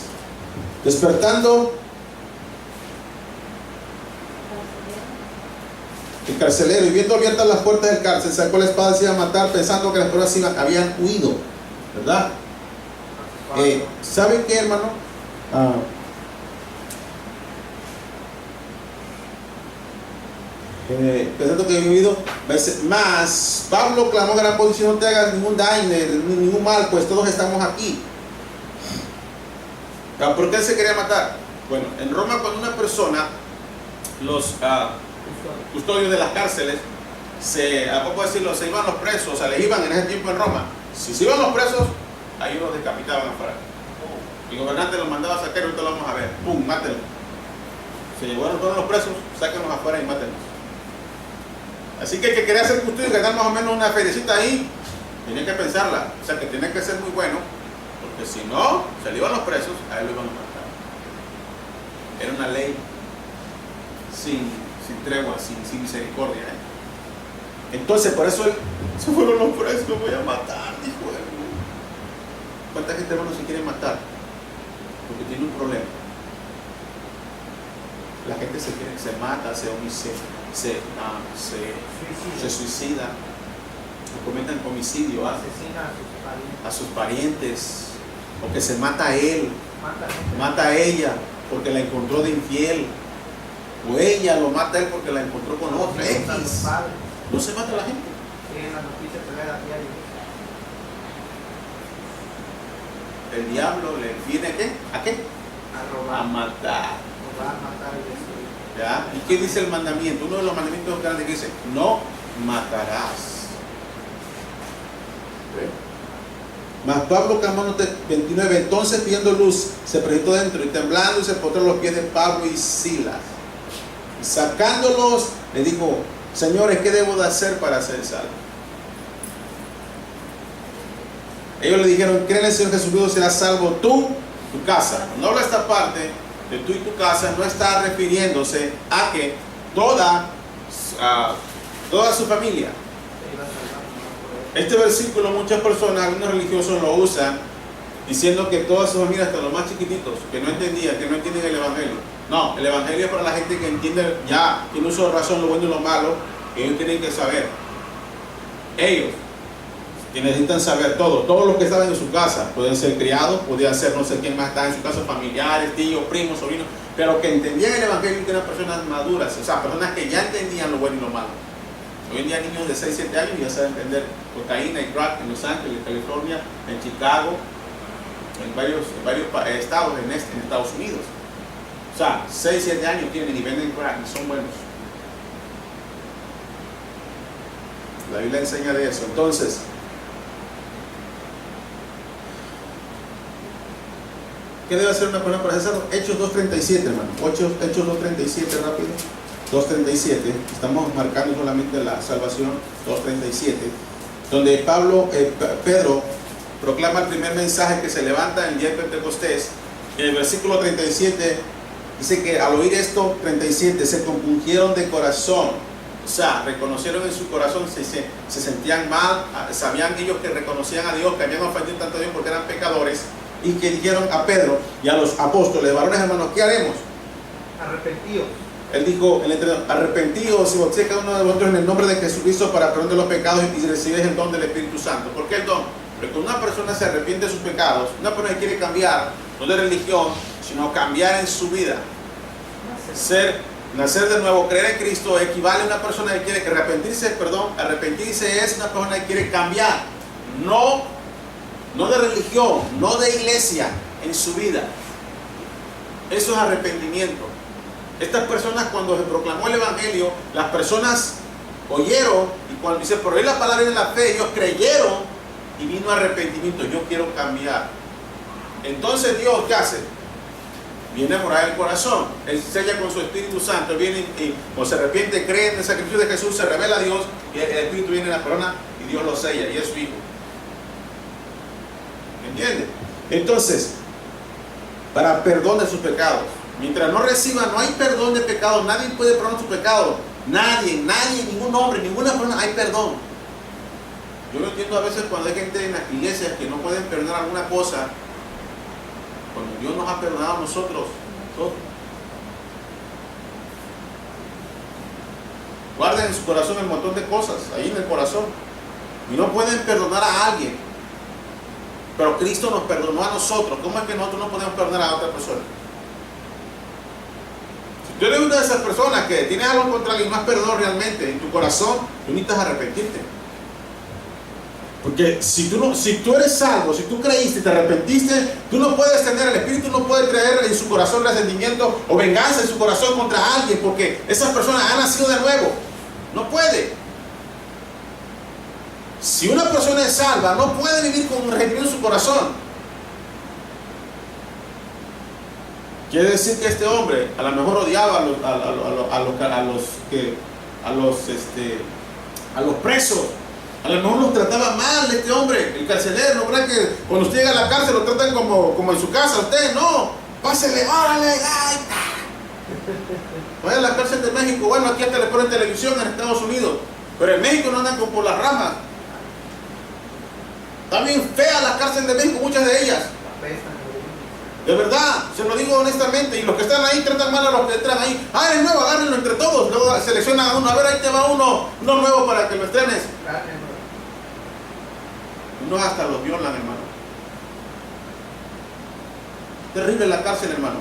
Despertando, el carcelero, y viendo abiertas las puertas del cárcel, sacó la espada y se iba a matar, pensando que las personas habían huido, ¿verdad? ¿Saben qué, hermano? Pensando que habían huido, más Pablo clamó a gran voz diciendo: no te hagas ningún daño, ningún mal, pues todos estamos aquí. ¿Por qué él se quería matar? Bueno, en Roma, cuando una persona, los custodios de las cárceles, a poco decirlo, se iban los presos, o sea, les iban en ese tiempo en Roma. Si se iban los presos, ahí los decapitaban afuera. El gobernante los mandaba a sacar, ahorita lo vamos a ver. ¡Pum! Mátenlo. Se llevaron todos los presos, sáquenlos afuera y mátenlos. Así que el que quería ser custodio y ganar más o menos una feriecita ahí, tenía que pensarla. O sea que tenía que ser muy bueno, porque si no, se le iban los presos, a él lo iban a matar. Era una ley sin tregua, sin misericordia. Entonces, por eso él, se fueron los presos, lo voy a matar, dijo él. ¿Cuánta gente, hermano, se quiere matar? Porque tiene un problema. La gente se mata, se suicida, cometen homicidio, asesina a sus parientes, o que se mata a él, mata a ella porque la encontró de infiel, o ella lo mata a él porque la encontró con otra. X. No se mata a la gente. El diablo le viene ¿a qué? A matar. ¿Ya? ¿Y qué dice el mandamiento? Uno de los mandamientos grandes que dice: no matarás. Mas Pablo, Camano 29, entonces pidiendo luz, se presentó dentro y temblando y se postró a los pies de Pablo y Silas. Y sacándolos, le dijo: señores, ¿qué debo de hacer para ser salvo? Ellos le dijeron: cree en el Señor Jesucristo, serás salvo tú, tu casa. No habla esta parte de tú y tu casa, no está refiriéndose a que toda su familia. Este versículo muchas personas, algunos religiosos lo usan diciendo que toda su familia, hasta los más chiquititos, que no entendían, que no entienden el Evangelio. No, el Evangelio es para la gente que entiende ya, tiene uso de razón, lo bueno y lo malo, que ellos tienen que saber. Ellos que necesitan saber todo. Todos los que estaban en su casa pueden ser criados, podían ser no sé quién más está en su casa, familiares, tíos, primos, sobrinos, pero que entendían el Evangelio, que eran personas maduras, o sea, personas que ya entendían lo bueno y lo malo. Hoy en día niños de 6, 7 años ya saben entender cocaína y crack en Los Ángeles, en California, en Chicago, en varios estados en Estados Unidos. O sea, 6, 7 años tienen y venden crack y son buenos. La Biblia enseña de eso. Entonces, ¿qué debe hacer una persona para ser salvo? Hechos 2.37, hermano. Hechos 2.37, rápido. 2.37, estamos marcando solamente la salvación. 2.37, donde Pedro proclama el primer mensaje que se levanta en el día de Pentecostés. En el versículo 37 dice que al oír esto, 37, se compungieron de corazón. O sea, reconocieron en su corazón, se sentían mal, sabían ellos que reconocían a Dios, que habían ofendido tanto a Dios porque eran pecadores, y que dijeron a Pedro y a los apóstoles: varones hermanos, ¿qué haremos? Arrepentidos. Él dijo: arrepentidos y bauticéis cada uno de vosotros en el nombre de Jesucristo para perdón de los pecados y recibéis el don del Espíritu Santo. ¿Por qué el don? Porque cuando una persona se arrepiente de sus pecados, una persona que quiere cambiar, no de religión, sino cambiar en su vida, nacer de nuevo, creer en Cristo, equivale a una persona que quiere arrepentirse. Arrepentirse es una persona que quiere cambiar, no de religión, no de iglesia, en su vida. Eso es arrepentimiento. Estas personas, cuando se proclamó el Evangelio, las personas oyeron, y cuando dice por oír la palabra de la fe, ellos creyeron y vino arrepentimiento. Yo quiero cambiar. Entonces Dios, ¿qué hace? Viene a morar el corazón. Él sella con su Espíritu Santo. Viene y cuando se arrepiente, cree en el sacrificio de Jesús, se revela a Dios, y el Espíritu viene en la persona y Dios lo sella, y es su hijo. ¿Me entiende? Entonces, para perdón de sus pecados. Mientras no reciba, no hay perdón de pecados. Nadie puede perdonar su pecado. Nadie, ningún hombre, ninguna persona, hay perdón. Yo no entiendo a veces cuando hay gente en las iglesias que no pueden perdonar alguna cosa, cuando Dios nos ha perdonado a nosotros, todos. Guarden en su corazón el montón de cosas, ahí en el corazón. Y no pueden perdonar a alguien. Pero Cristo nos perdonó a nosotros. ¿Cómo es que nosotros no podemos perdonar a otra persona? Si tú eres una de esas personas que tienes algo contra alguien, no has perdonado realmente en tu corazón, tú necesitas arrepentirte. Porque si tú eres salvo, si tú creíste y te arrepentiste, tú no puedes tener, el Espíritu no puede traer en su corazón resentimiento o venganza en su corazón contra alguien, porque esas personas han nacido de nuevo. No puede. Si una persona es salva, no puede vivir con resentimiento en su corazón. Quiere decir que este hombre a lo mejor odiaba a los presos. A lo mejor los trataba mal este hombre, el carcelero. ¿No cree que cuando usted llega a la cárcel lo tratan como en su casa? Usted no, pásele, órale, ay. Vaya a la cárcel de México. Bueno, aquí hasta le ponen televisión en Estados Unidos, pero en México no andan como por las ramas. Está bien fea la cárcel de México, muchas de ellas. De verdad, se lo digo honestamente. Y los que están ahí tratan mal a los que entran ahí. Ah, es nuevo, agárrenlo entre todos. Luego seleccionan a uno. A ver, ahí te va uno nuevo para que lo estrenes. Unos hasta los violan, hermano. Terrible la cárcel, hermano.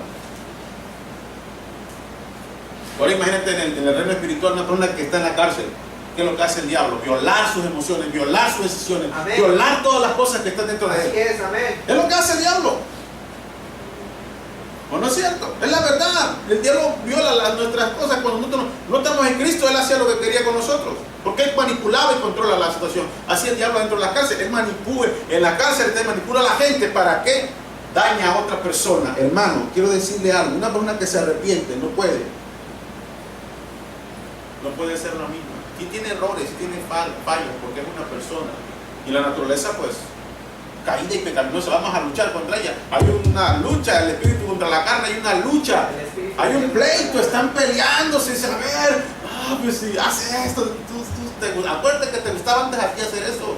Ahora imagínate en el reino espiritual una persona que está en la cárcel. ¿Qué es lo que hace el diablo? Violar sus emociones, violar sus decisiones, amén, violar todas las cosas que están dentro de él. Así es, amén. Es lo que hace el diablo. ¿O no es cierto? Es la verdad. El diablo viola nuestras cosas. Cuando nosotros no estamos en Cristo, él hacía lo que quería con nosotros. Porque él manipulaba y controla la situación. Así el diablo dentro de la cárcel. Él manipula, en la cárcel él manipula a la gente. ¿Para qué? Daña a otra persona. Hermano, quiero decirle algo. Una persona que se arrepiente no puede ser la misma. Y tiene errores, tiene fallos, porque es una persona. Y la naturaleza, pues, caída y pecaminosa. Vamos a luchar contra ella. Hay una lucha, el espíritu contra la carne, hay una lucha. Hay un pleito, están peleándose. A ver, pues si haces esto, acuérdate que te gustaba antes a ti hacer eso.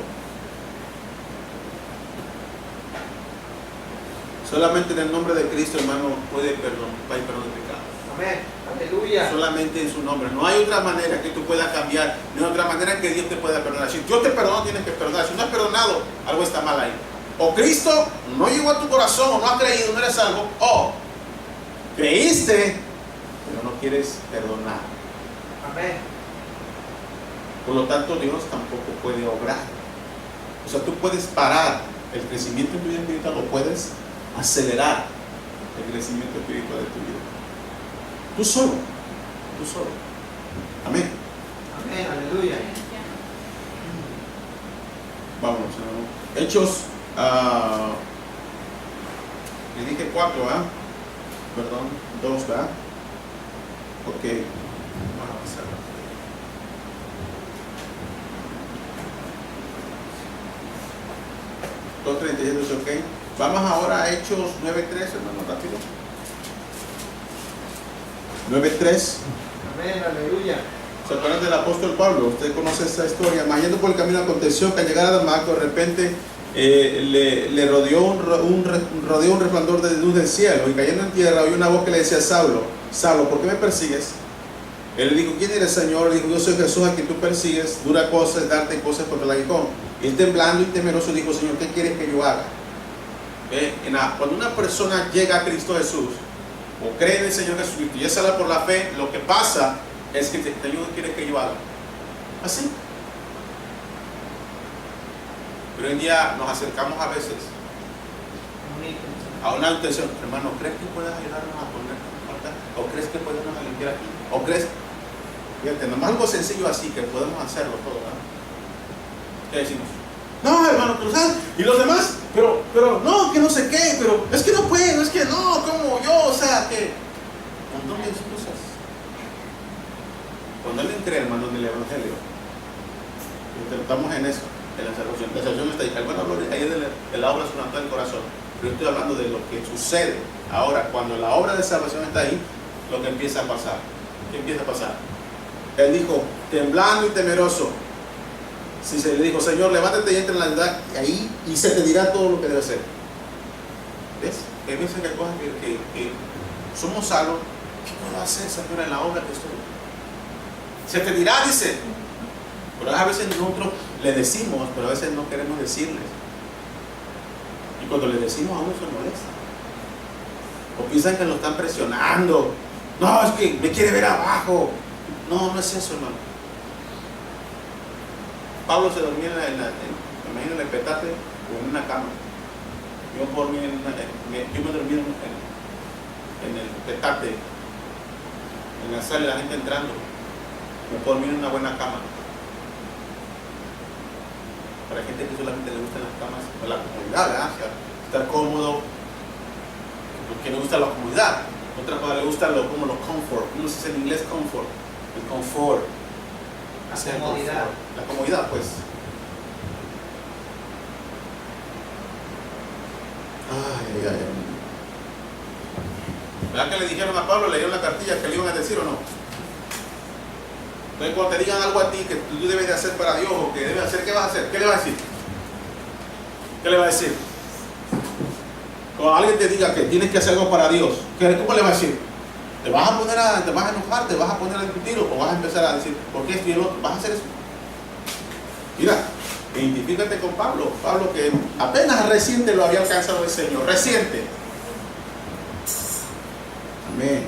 Solamente en el nombre de Cristo, hermano, hay perdón de pecados. Amén. Aleluya. Solamente en su nombre. No hay otra manera que tú puedas cambiar. No hay otra manera que Dios te pueda perdonar. Si Dios te perdonó, tienes que perdonar. Si no has perdonado, algo está mal ahí. O Cristo no llegó a tu corazón, o no has creído, no eres salvo. O creíste, pero no quieres perdonar. Amén. Por lo tanto, Dios tampoco puede obrar. O sea, tú puedes parar el crecimiento en tu vida espiritual, o puedes acelerar el crecimiento espiritual de tu vida. Tú solo. Amén. Amén, aleluya. Vámonos, hermano. Hechos, le dije 4, ¿ah? Perdón, 2, ¿verdad? Ok. Vamos a avanzar. Ok. Vamos ahora a Hechos 9:3, hermano, rápido. 9:3. Amén, aleluya. ¿Se acuerdan del apóstol Pablo? Usted conoce esa historia. Más yendo por el camino aconteció que al llegar a Damasco, de repente le rodeó un resplandor de luz del cielo, y cayendo en tierra oyó una voz que le decía: Saulo, Saulo, ¿por qué me persigues? Él le dijo: ¿quién eres, Señor? Le dijo: yo soy Jesús a quien tú persigues. Dura cosa es darte cosas contra el aguijón. Y él, temblando y temeroso, dijo: Señor, ¿qué quieres que yo haga? Cuando una persona llega a Cristo Jesús, o cree en el Señor Jesucristo y es salva por la fe, lo que pasa es que Señor, ¿qué quiere que yo haga? Así. Pero hoy en día nos acercamos a veces a una intención: hermano, ¿crees que puedas ayudarnos a poner falta? ¿O crees que podemos limpiar aquí? ¿O crees? Fíjate, nomás algo sencillo así que podemos hacerlo todo, ¿verdad? ¿Qué decimos? No, hermano, pero ¿sabes? Y los demás, pero no, que no sé qué, pero es que no puedo, es que no, como yo, o sea, que un montón de excusas. Cuando alguien cree, hermano, en el Evangelio, estamos en eso, en la salvación. La salvación está ahí. Bueno, ahí es la obra sobrenatural del corazón. Pero yo estoy hablando de lo que sucede ahora, cuando la obra de salvación está ahí, lo que empieza a pasar. ¿Qué empieza a pasar? Él dijo, temblando y temeroso. Si se le dijo: Señor, levántate y entra en la ciudad, ahí, y se te dirá todo lo que debe hacer. ¿Ves? Hay veces que hay cosas que somos salvos. ¿Qué puedo hacer, Señor, en la obra que estoy? Se te dirá, dice. Pero a veces nosotros le decimos, pero a veces no queremos decirles. Y cuando le decimos, a uno se molesta. O piensan que lo están presionando. No, es que me quiere ver abajo. No, no es eso, hermano. Pablo se dormía en el petate o en una cama. Yo me dormí en el petate, en la sala, la gente entrando. Me dormí en una buena cama. Para gente que solamente le gustan las camas, o la comodidad, ¿verdad? O sea, estar cómodo, porque le gusta la comodidad. Otra palabra, le gusta como los comfort. ¿Cómo se dice en inglés comfort? El confort. La comodidad. La comodidad, pues. Ay, ay, ay. ¿Verdad que le dijeron a Pablo, le dieron la cartilla que le iban a decir o no? Entonces cuando te digan algo a ti que tú debes de hacer para Dios o que debes hacer, ¿qué vas a hacer? ¿Qué le vas a decir? ¿Qué le vas a decir? Cuando alguien te diga que tienes que hacer algo para Dios, ¿cómo le vas a decir? ¿Te vas a enojar, te vas a poner a discutir o vas a empezar a decir, ¿por qué esto y el otro? ¿Vas a hacer eso? Mira, identifícate con Pablo. Pablo que apenas reciente lo había alcanzado el Señor. Reciente. Amén.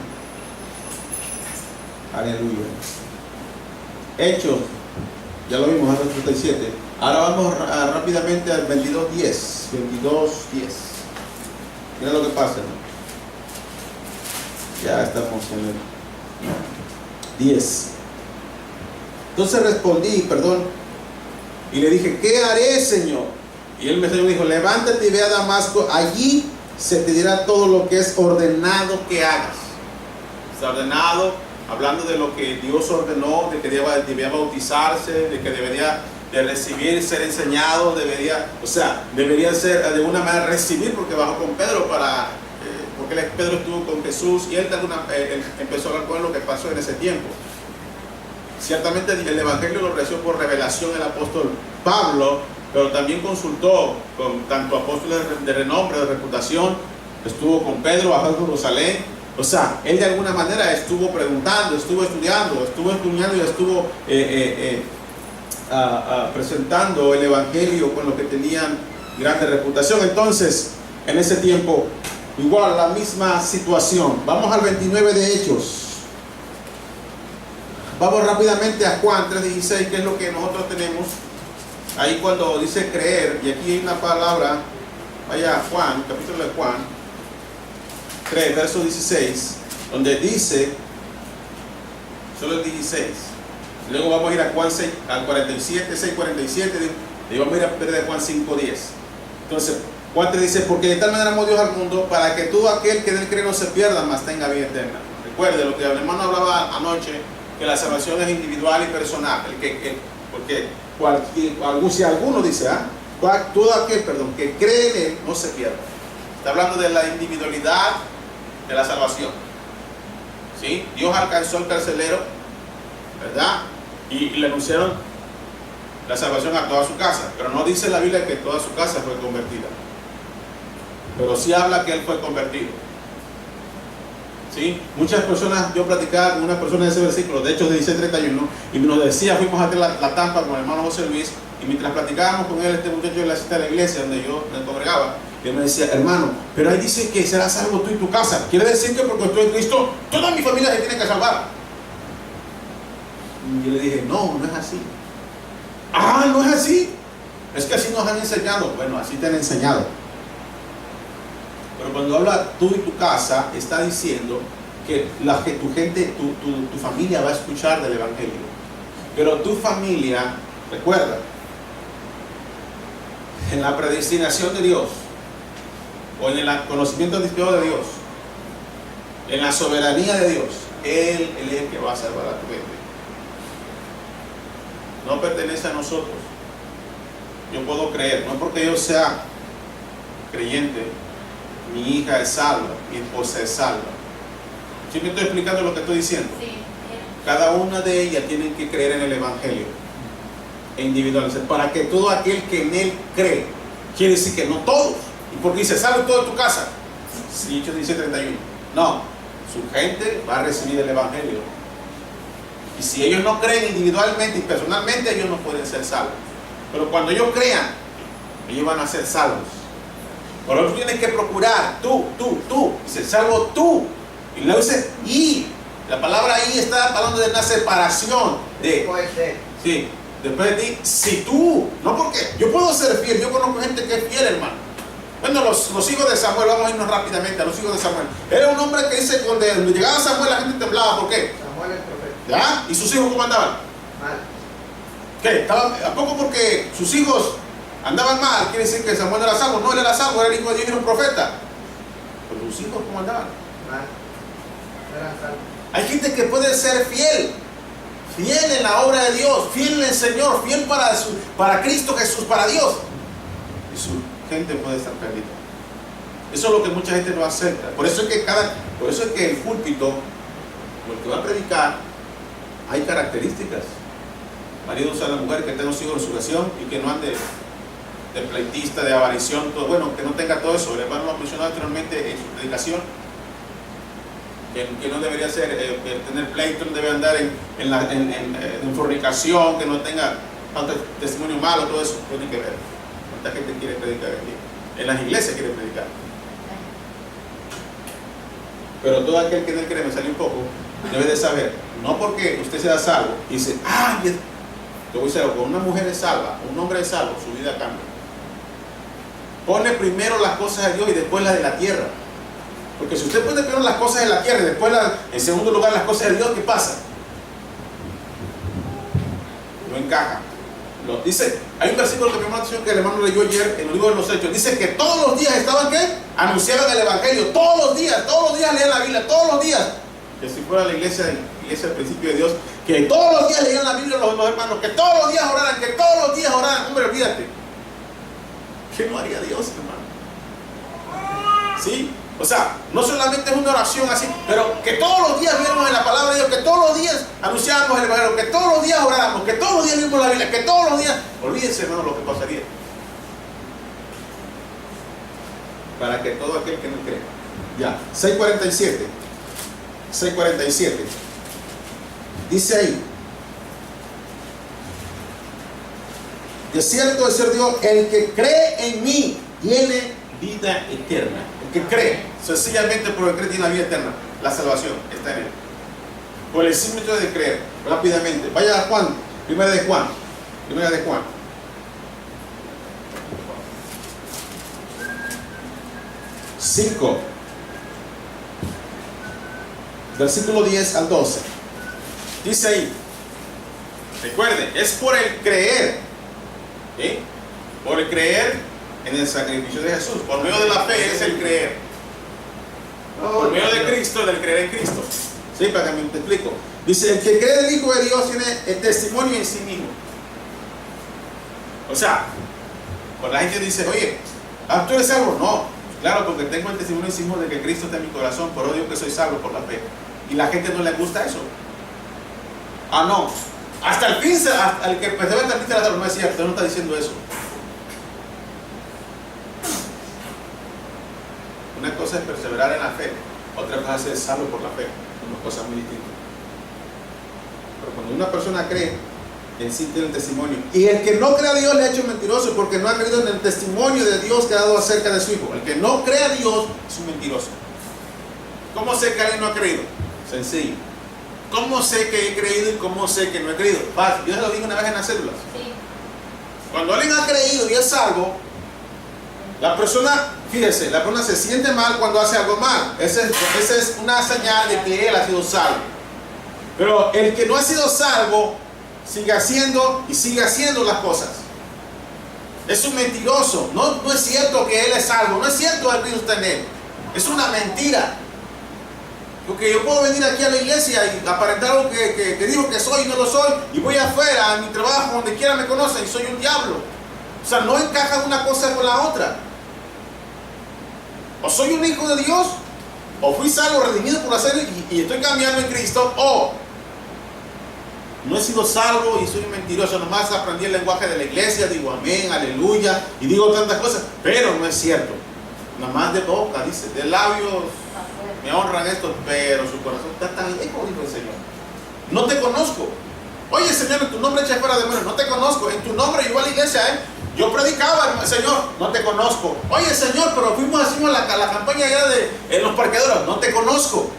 Aleluya. Hechos. Ya lo vimos, Hechos 37. Ahora vamos rápidamente al 22.10. 22.10. Mira lo que pasa, ¿no? Ya estamos en el 10. Entonces respondí, y le dije, ¿qué haré, Señor? Y él me dijo, levántate y ve a Damasco, allí se te dirá todo lo que es ordenado que hagas. Está ordenado, hablando de lo que Dios ordenó, de que debía bautizarse, de que debería de recibir, ser enseñado, debería ser de una manera recibir, porque bajó con Pedro porque Pedro estuvo con Jesús y él empezó a hablar con él lo que pasó en ese tiempo. Ciertamente el Evangelio lo recibió por revelación el apóstol Pablo, pero también consultó con tanto apóstoles de renombre, de reputación. Estuvo con Pedro, bajó a Jerusalén. O sea, él de alguna manera estuvo preguntando, estuvo estudiando y estuvo presentando el Evangelio con los que tenían grande reputación. Entonces, en ese tiempo, igual la misma situación. Vamos al 29 de Hechos. Vamos rápidamente a Juan 3.16, que es lo que nosotros tenemos. Ahí cuando dice creer, y aquí hay una palabra, vaya a Juan, capítulo de Juan 3, verso 16, donde dice, solo el 16. Luego vamos a ir a Juan 6, al 47, 6.47, y vamos a ir a Juan 5.10. Entonces, Juan 3 dice, porque de tal manera amó Dios al mundo, para que todo aquel que en él cree no se pierda, mas tenga vida eterna. Recuerde lo que el hermano hablaba anoche, que la salvación es individual y personal, porque si alguno dice, todo aquel que cree en él no se pierde. Está hablando de la individualidad de la salvación. ¿Sí? Dios alcanzó al carcelero, ¿verdad? Y le anunciaron la salvación a toda su casa, pero no dice la Biblia que toda su casa fue convertida, pero sí habla que él fue convertido. ¿Sí? Muchas personas, yo platicaba con una persona de ese versículo, de Hechos 16:31, y nos decía, fuimos a hacer la tampa con el hermano José Luis, y mientras platicábamos con él, este muchacho de la cita de la iglesia donde yo me congregaba, y él me decía, hermano, pero ahí dice que serás salvo tú y tu casa. Quiere decir que porque estoy en Cristo, toda mi familia se tiene que salvar. Y yo le dije, no es así. No es así. Es que así nos han enseñado. Bueno, así te han enseñado. Pero cuando habla tú y tu casa, está diciendo que tu familia va a escuchar del Evangelio. Pero tu familia, recuerda, en la predestinación de Dios, o en el conocimiento anticipado de Dios, en la soberanía de Dios, Él es el que va a salvar a tu gente. No pertenece a nosotros. Yo puedo creer, no porque yo sea creyente, mi hija es salva, mi esposa es salva. ¿Sí me estoy explicando lo que estoy diciendo? Sí. Cada una de ellas tiene que creer en el Evangelio e individualizar, para que todo aquel que en él cree, quiere decir que no todos, y porque dice, salve todo de tu casa, Hechos 16:31, no, su gente va a recibir el Evangelio, y si ellos no creen individualmente y personalmente, ellos no pueden ser salvos, pero cuando ellos crean, ellos van a ser salvos. Por eso tienes que procurar, tú, dice, salvo tú, y luego dice, y, la palabra ahí está hablando de una separación, sí, después de ti, si tú, no porque, yo puedo ser fiel, yo conozco gente que es fiel, hermano. Bueno, los hijos de Samuel, vamos a irnos rápidamente a los hijos de Samuel. Era un hombre que dice, cuando llegaba Samuel la gente temblaba, ¿por qué? Samuel es profeta. ¿Ya? ¿Y sus hijos cómo andaban? Mal. ¿Qué? ¿A poco porque sus hijos andaban mal quiere decir que Samuel no era salvo? No, él era salvo, era el hijo de Dios y era un profeta. Pero sus hijos cómo andaban? Mal. Hay gente que puede ser fiel en la obra de Dios, fiel en el Señor, fiel para Cristo Jesús, para Dios. Y su gente puede estar perdida. Eso es lo que mucha gente no acepta. Por eso es que el púlpito, el que va a predicar, hay características. Maridos a la mujer que tenga hijos en su oración y que no ande de pleitista, de avarición, todo, bueno, que no tenga todo eso. El hermano lo ha mencionado anteriormente en su predicación, que no debería tener pleito, no debe andar en fornicación, que no tenga tanto testimonio malo, todo eso tiene que ver. ¿Cuánta gente quiere predicar aquí? En las iglesias quiere predicar. Pero todo aquel que no quiere, me salió un poco, debe de saber, no porque usted sea salvo y dice, te voy a decir algo, cuando una mujer es salva, un hombre es salvo, su vida cambia. Pone primero las cosas de Dios y después las de la tierra. Porque si usted pone primero las cosas de la tierra y después en segundo lugar las cosas de Dios, ¿qué pasa? No encaja. Dice, hay un versículo que el hermano leyó ayer en el libro de los Hechos. Dice que todos los días estaban, ¿qué? Anunciaban el Evangelio. Todos los días leían la Biblia, todos los días. Que si fuera la iglesia del principio de Dios, que todos los días leían la Biblia los hermanos, que todos los días oraran, que todos los días oraran. Hombre, olvídate. ¿Qué no haría Dios, hermano? ¿Sí? O sea, no solamente es una oración así, pero que todos los días viéramos en la palabra de Dios, que todos los días anunciáramos el Evangelio, que todos los días oráramos, que todos los días vimos la Biblia, que todos los días... Olvídense, hermano, lo que pasaría. Para que todo aquel que no cree. Ya, 6:47. 6:47. Dice ahí. De cierto es ser Dios, el que cree en mí tiene vida eterna. El que cree, sencillamente porque cree tiene la vida eterna. La salvación está en él. Por el simple hecho de creer, rápidamente. Vaya a Juan, primera de Juan. 5, versículo 10 al 12. Dice ahí, recuerden, es por el creer, ¿sí? Por el creer en el sacrificio de Jesús. Por medio de la fe es el creer. Por medio de Cristo, del creer en Cristo. ¿Sí? Para que me te explico. Dice, el que cree en el Hijo de Dios tiene el testimonio en sí mismo. O sea, cuando la gente dice, oye, ¿tú eres salvo? No, claro, porque tengo el testimonio en sí mismo de que Cristo está en mi corazón, por odio que soy salvo por la fe. Y la gente no le gusta eso. No. Hasta el fin, al que persevera hasta el fin se la salva. No es cierto, usted no está diciendo eso. Una cosa es perseverar en la fe, otra cosa es ser salvo por la fe. Son dos cosas muy distintas. Pero cuando una persona cree, en sí tiene el testimonio. Y el que no cree a Dios le ha hecho mentiroso porque no ha creído en el testimonio de Dios que ha dado acerca de su Hijo. El que no cree a Dios es un mentiroso. ¿Cómo sé que alguien no ha creído? Sencillo. ¿Cómo sé que he creído y cómo sé que no he creído? Fácil. Yo se lo digo una vez en las células. Sí. Cuando alguien ha creído y es salvo, la persona, fíjese, la persona se siente mal cuando hace algo mal. Esa es una señal de que él ha sido salvo. Pero el que no ha sido salvo sigue haciendo las cosas. Es un mentiroso. No es cierto que él es salvo. No es cierto que Cristo está en él. Es una mentira. Porque yo puedo venir aquí a la iglesia y aparentar algo que digo que soy y no lo soy, y voy afuera a mi trabajo, donde quiera me conocen, y soy un diablo. O sea, no encaja una cosa con la otra. O soy un hijo de Dios, o fui salvo, redimido por hacerlo y estoy cambiando en Cristo, o no he sido salvo y soy mentiroso. Nomás aprendí el lenguaje de la iglesia, digo amén, aleluya, y digo tantas cosas, pero no es cierto. Nomás de boca, dice, de labios me honran estos, pero su corazón está tan lejos, dijo el Señor. No te conozco. Oye, Señor, en tu nombre eché fuera demonios. No te conozco. En tu nombre yo a la iglesia, yo predicaba, Señor, no te conozco. Oye, Señor, pero hicimos la campaña allá en los parqueaderos. No te conozco.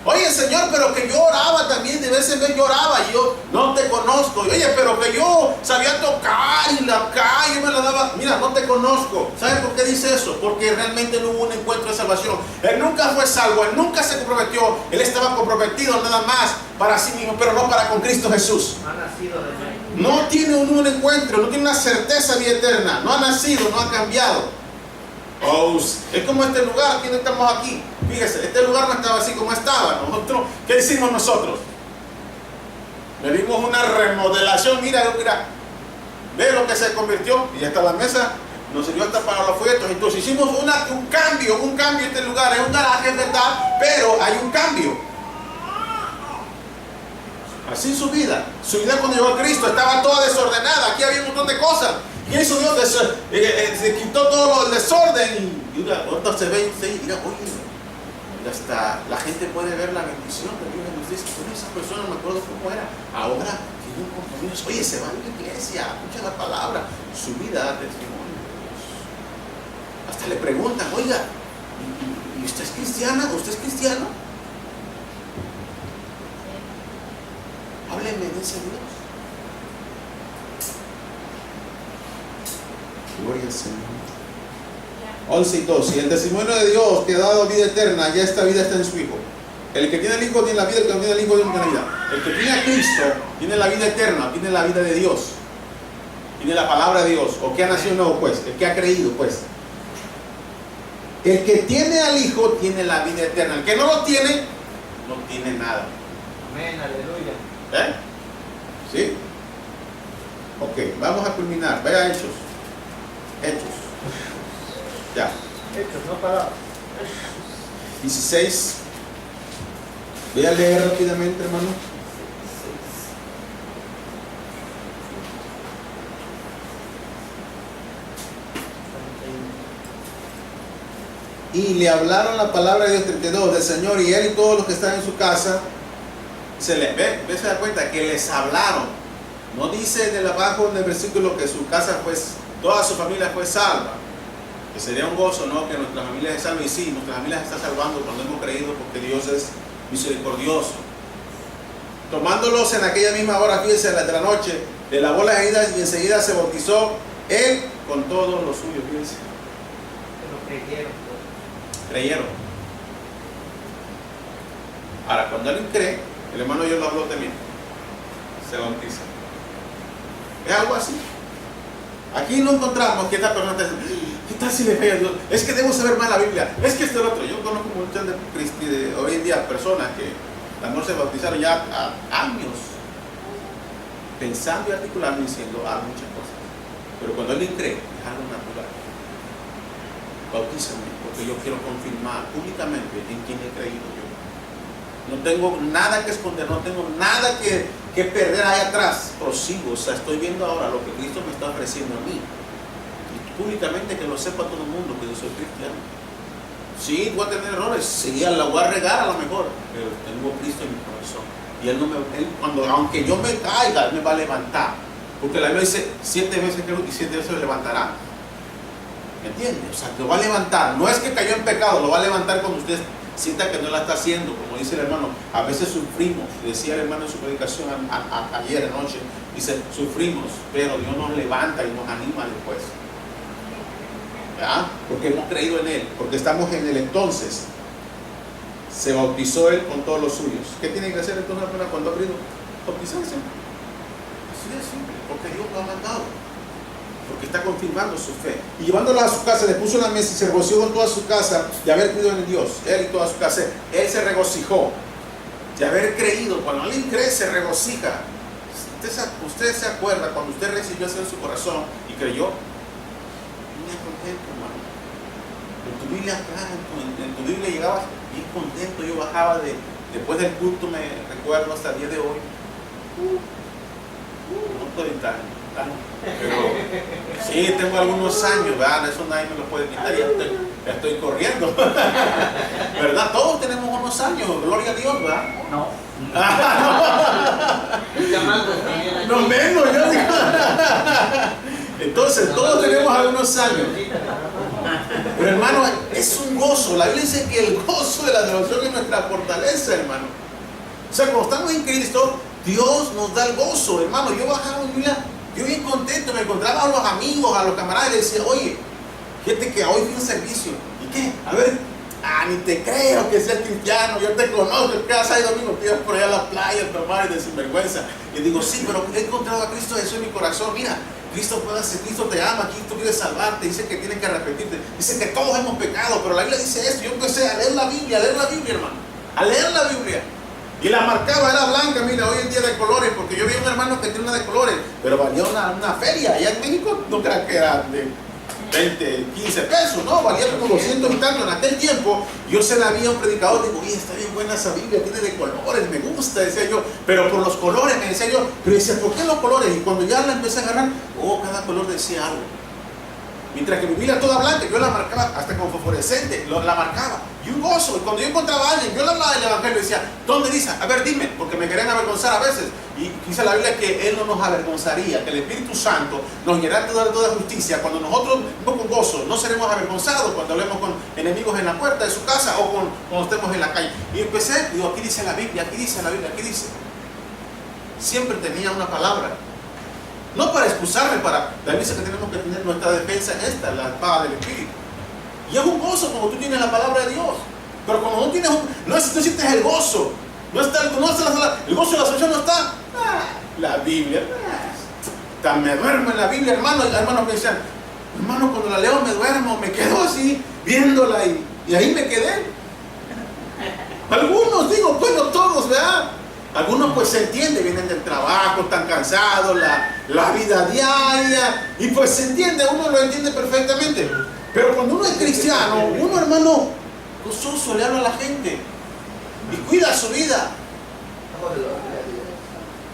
Oye, Señor, pero que yo oraba también, de vez en vez yo oraba y yo no te conozco. Oye, pero que yo sabía tocar y yo me la daba. Mira, no te conozco. ¿Sabes por qué dice eso? Porque realmente no hubo un encuentro de salvación. Él nunca fue salvo, él nunca se comprometió. Él estaba comprometido nada más para sí mismo, pero no para con Cristo Jesús. No ha nacido de nuevo. No tiene un encuentro, no tiene una certeza de vida eterna. No ha nacido, no ha cambiado. Es como este lugar, aquí no estamos aquí. Fíjese, este lugar no estaba así como estaba. Nosotros, ¿qué hicimos nosotros? Le dimos una remodelación. Mira, ve lo que se convirtió. Y hasta la mesa nos sirvió hasta para los folletos. Entonces hicimos un cambio en este lugar. Es un garaje, ¿verdad? Pero hay un cambio. Así su vida cuando llegó a Cristo estaba toda desordenada. Aquí había un montón de cosas. ¿Qué hizo Dios? Se quitó todo el desorden. Y ahorita se ve, mira, oye, hasta la gente puede ver la bendición de Dios. Nos dice, bueno, esa persona no me acuerdo cómo era. Ahora tiene un compromiso. Oye, se va a la iglesia, escucha la palabra. Su vida da testimonio de Dios. Hasta le preguntan, oiga, ¿y usted es cristiana? ¿Usted es cristiano? Hábleme de ese Dios. Gloria al Señor. 11 y 12. Y el testimonio de Dios que ha dado vida eterna, ya esta vida está en su Hijo. El que tiene el Hijo tiene la vida, el que no tiene el Hijo no tiene la vida. El que tiene a Cristo tiene la vida eterna, tiene la vida de Dios. Tiene la palabra de Dios. O que ha nacido nuevo, pues. El que ha creído, pues. El que tiene al Hijo tiene la vida eterna. El que no lo tiene, no tiene nada. Amén, aleluya. ¿Eh? ¿Sí? Ok, vamos a culminar. Vea Hechos. Ya. Hechos, no parados. 16. Voy a leer rápidamente, hermano. Y le hablaron la palabra de Dios 32 del Señor, y él y todos los que están en su casa se da cuenta que les hablaron. No dice de abajo en el versículo que su casa fue, toda su familia fue salva. Que sería un gozo, ¿no? Que nuestra familia se salve. Y sí, nuestra familia se está salvando cuando hemos creído, porque Dios es misericordioso. Tomándolos en aquella misma hora, fíjense, de la noche, le lavó las heridas y enseguida se bautizó él con todos los suyos. Fíjense. Pero Creyeron. Ahora, cuando alguien cree, el hermano yo lo habló también, se bautiza. Es algo así. Aquí no encontramos que esta persona te dice, ¿qué tal si le falla a Dios? Es que debo saber más la Biblia. Es que este es el otro. Yo conozco muchas de hoy en día personas que no se bautizaron ya años, pensando y articulando y diciendo muchas cosas. Pero cuando alguien cree, es algo natural. Bautízame, porque yo quiero confirmar públicamente en quién he creído yo. No tengo nada que esconder, no tengo nada que perder ahí atrás. Prosigo, o sea, estoy viendo ahora lo que Cristo me está ofreciendo a mí. Y públicamente que lo sepa todo el mundo que yo soy cristiano. Sí, voy a tener errores, sí, la voy a regar a lo mejor, pero tengo Cristo en mi corazón. Y Él aunque yo me caiga, Él me va a levantar. Porque la Biblia dice 7 veces creo y 7 veces lo levantará. ¿Me entiende? O sea, lo va a levantar. No es que cayó en pecado, lo va a levantar cuando usted sienta que no la está haciendo. Como dice el hermano, a veces sufrimos. Decía el hermano en su predicación ayer anoche, dice, sufrimos, pero Dios nos levanta y nos anima después. ¿Ya? Porque hemos creído en Él, porque estamos en Él. Entonces se bautizó Él con todos los suyos. ¿Qué tiene que hacer entonces cuando ha querido bautizarse? Así de simple, porque Dios lo ha mandado, porque está confirmando su fe. Y llevándola a su casa, le puso una mesa y se regocijó con toda su casa de haber creído en Dios. Él y toda su casa. Él se regocijó de haber creído. Cuando alguien cree, se regocija. Usted se acuerda cuando usted recibió eso en su corazón y creyó. Bien contento, hermano. En tu Biblia llegabas bien contento. Yo bajaba después del culto, me recuerdo hasta el día de hoy. No estoy tan, pero sí, tengo algunos años, ¿verdad? Eso nadie me lo puede quitar, ya estoy corriendo. ¿Verdad? Todos tenemos unos años, gloria a Dios, ¿verdad? No. No menos, yo digo. Entonces, todos tenemos algunos años. Pero hermano, es un gozo. La Biblia dice que el gozo de la devoción es nuestra fortaleza, hermano. O sea, cuando estamos en Cristo, Dios nos da el gozo, hermano. Yo bajaba en Biblia, yo bien contento, me encontraba a los amigos, a los camaradas, y les decía, oye, fíjate que hoy fui a un servicio. ¿Y qué? A ver, ni te creo que seas cristiano, yo te conozco, que has ido domingo, te ibas por allá a la playa a tomar de sinvergüenza. Y digo, sí, pero he encontrado a Cristo Jesús en mi corazón. Mira, Cristo te ama, Cristo quiere salvarte, dice que tienes que arrepentirte, dice que todos hemos pecado, pero la Biblia dice esto. Yo empecé a leer la Biblia, hermano, a leer la Biblia. Y la marcaba, era blanca, mira, hoy en día de colores, porque yo vi un hermano que tiene una de colores, pero valía una feria. Allá en México no crean que era de 20, 15 pesos, no, valía como 200 y tanto. En aquel tiempo yo se la vi a un predicador, digo, oye, está bien buena esa Biblia, tiene de colores, me gusta, decía yo, pero por los colores, me decía yo, pero decía, ¿por qué los colores? Y cuando ya la empecé a agarrar, cada color decía algo. Mientras que mi Biblia toda blanca, yo la marcaba hasta con fosforescente, la marcaba. Y un gozo. Y cuando yo encontraba a alguien, yo le hablaba del Evangelio y decía, ¿dónde dice? A ver, dime, porque me querían avergonzar a veces. Y dice la Biblia que Él no nos avergonzaría, que el Espíritu Santo nos llenará de toda justicia. Cuando nosotros vamos con gozo, no seremos avergonzados cuando hablemos con enemigos en la puerta de su casa o cuando estemos en la calle. Y empecé, digo, aquí dice la Biblia, aquí dice la Biblia, aquí dice. Siempre tenía una palabra. No para excusarme, para David dice que tenemos que tener nuestra defensa en esta, la espada del Espíritu. Y es un gozo cuando tú tienes la palabra de Dios. Pero cuando no tienes, no sientes el gozo. El gozo de la salvación no está. La Biblia. Me duermo en la Biblia, hermano. Hermanos me decían, hermano, cuando la leo me duermo, me quedo así viéndola y ahí me quedé. Algunos, digo, pues no todos, ¿verdad? Algunos pues se entiende, vienen del trabajo, están cansados, la vida diaria, y pues se entiende, uno lo entiende perfectamente. Pero cuando uno es cristiano, uno, hermano, gozoso, le habla a la gente y cuida su vida.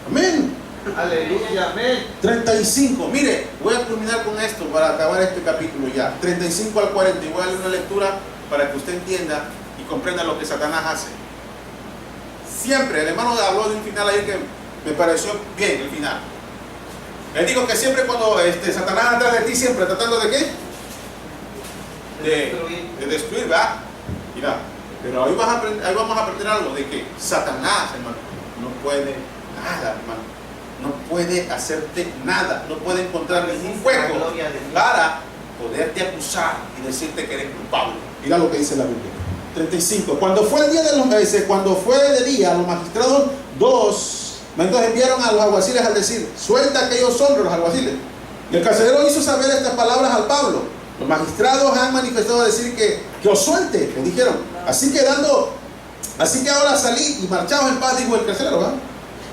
Amén. Aleluya, amén. 35, mire, voy a culminar con esto para acabar este capítulo ya. 35 al 40, y voy a leer una lectura para que usted entienda y comprenda lo que Satanás hace. Siempre, el hermano habló de un final ahí que me pareció bien, el final. Él dijo que siempre cuando Satanás anda detrás de ti, siempre tratando de ¿qué? De destruir, ¿verdad? Mira, pero ahí vamos a aprender algo, de que Satanás, hermano, no puede nada, hermano. No puede hacerte nada, no puede encontrar ningún hueco para poderte acusar y decirte que eres culpable. Mira lo que dice la Biblia. 35. Cuando fue el día de los meses, cuando fue de día, los magistrados entonces enviaron a los alguaciles al decir, suelta aquellos hombres, los alguaciles. Y el carcelero hizo saber estas palabras al Pablo. Los magistrados han manifestado a decir que os suelte, le dijeron. Así que ahora salí y marchaos en paz, dijo el carcelero, ¿verdad?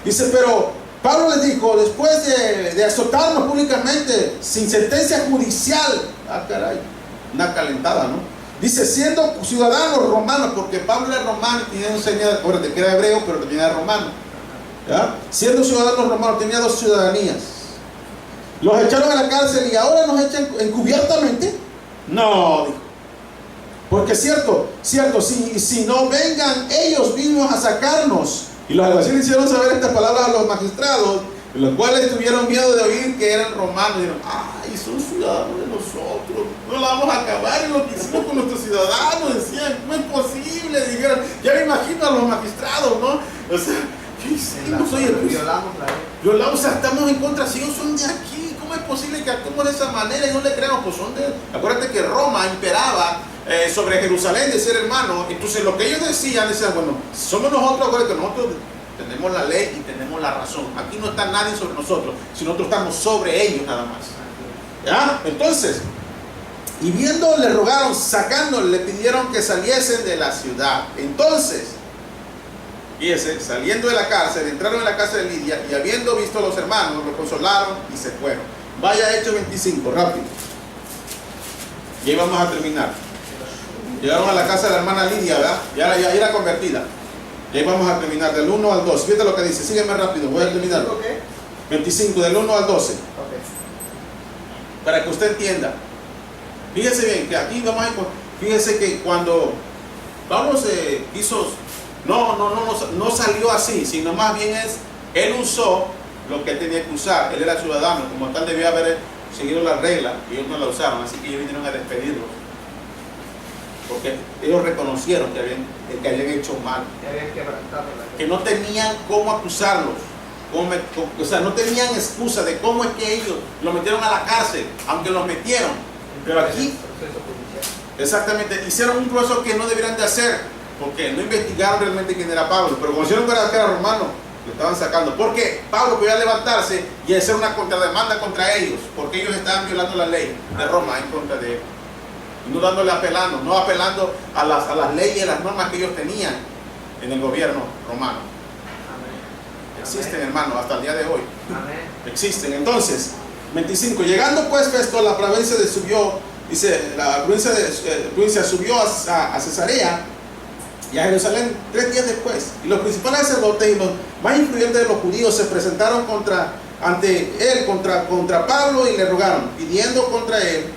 Dice, pero Pablo les dijo, después de azotarnos públicamente, sin sentencia judicial, caray, una calentada, ¿no? Dice, siendo ciudadanos romanos, porque Pablo era romano y tenía un señal, acuérdate que era hebreo, pero también era romano. ¿Ya? Siendo ciudadanos romanos, tenía 2 ciudadanías. Los echaron a la cárcel y ahora nos echan encubiertamente. No, dijo. Porque cierto, si no vengan ellos mismos a sacarnos. Y los alguaciles hicieron saber estas palabras a los magistrados, los cuales tuvieron miedo de oír que eran romanos. Y dijeron, ay, son ciudadanos de nosotros, no la vamos a acabar en lo que hicimos con nuestros ciudadanos. Decían, ¿cómo es posible? Dijeron, ya me imagino a los magistrados, ¿no? O sea, ¿qué hicimos? Oye, violamos la ley. Violamos, o sea, estamos en contra, si ellos son de aquí, ¿cómo es posible que actuemos de esa manera y no le creamos? Pues son de... Acuérdate que Roma imperaba sobre Jerusalén, de ser hermano. Entonces lo que ellos decían, bueno, somos nosotros, acuérdate que nosotros tenemos la ley y tenemos la razón. Aquí no está nadie sobre nosotros, sino nosotros estamos sobre ellos nada más. ¿Ya? Entonces, y viendo, le rogaron, sacándole, le pidieron que saliesen de la ciudad. Entonces, fíjese, saliendo de la cárcel, entraron en la casa de Lidia y habiendo visto a los hermanos, los consolaron y se fueron. Vaya Hechos 25, rápido. Y ahí vamos a terminar. Llegaron a la casa de la hermana Lidia, ¿verdad? Ya era convertida. Y ahí vamos a terminar del 1 al 2. Fíjate lo que dice, sígueme rápido, voy a terminar. 25, del 1 al 12. Para que usted entienda. Fíjese bien, que aquí vamos a... Fíjese que cuando Pablo se hizo... No salió así, sino más bien él usó lo que él tenía que usar. Él era ciudadano, como tal debía haber seguido la regla, y ellos no la usaron, así que ellos vinieron a despedirlo. Porque ellos reconocieron que habían hecho mal, que no tenían cómo acusarlos, o sea, no tenían excusa de cómo es que ellos lo metieron a la cárcel, aunque los metieron. Pero aquí, exactamente, hicieron un proceso que no deberían de hacer, porque no investigaron realmente quién era Pablo, pero como hicieron que era romano, lo estaban sacando, porque Pablo podía levantarse y hacer una contrademanda contra ellos, porque ellos estaban violando la ley de Roma en contra de él. no dándole apelando, no apelando a las leyes, las normas que ellos tenían en el gobierno romano. Amén. Existen, hermano, hasta el día de hoy. Amén. Existen. Entonces, 25. Llegando pues Festo a la provincia de subió, dice, la provincia subió a Cesarea y a Jerusalén 3 días después. Y los principales sacerdotes y los más influyentes de los judíos se presentaron ante él contra Pablo y le rogaron, pidiendo contra él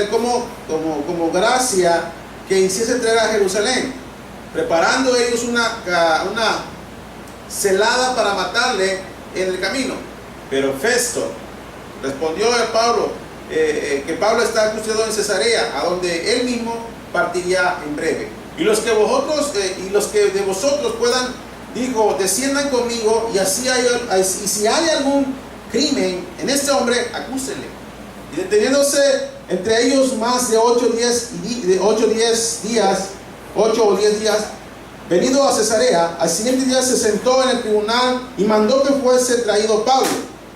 como gracia que hiciese traer a Jerusalén, preparando ellos una celada para matarle en el camino. Pero Festo respondió a Pablo que Pablo está custodiado en Cesarea, a donde él mismo partiría en breve. Y los que de vosotros puedan, dijo, desciendan conmigo, y si hay algún crimen en este hombre, acúsenle. Y deteniéndose entre ellos más de 8 o 10 días, venido a Cesarea, al siguiente día se sentó en el tribunal y mandó que fuese traído Pablo.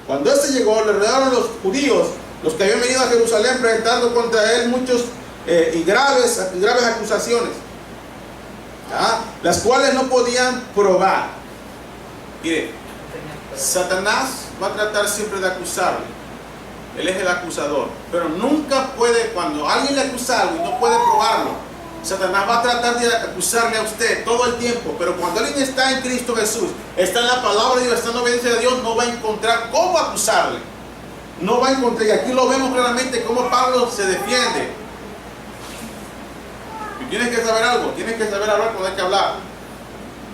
Cuando éste llegó, le rodearon los judíos, los que habían venido a Jerusalén, presentando contra él muchos y graves acusaciones, las cuales no podían probar. Mire, Satanás va a tratar siempre de acusarle. Él es el acusador, pero nunca puede, cuando alguien le acusa algo y no puede probarlo, Satanás va a tratar de acusarle a usted todo el tiempo. Pero cuando alguien está en Cristo Jesús, está en la palabra de Dios, está en la obediencia de Dios, no va a encontrar cómo acusarle. No va a encontrar, y aquí lo vemos claramente cómo Pablo se defiende. Y tienes que saber algo, tienes que saber hablar cuando hay que hablar.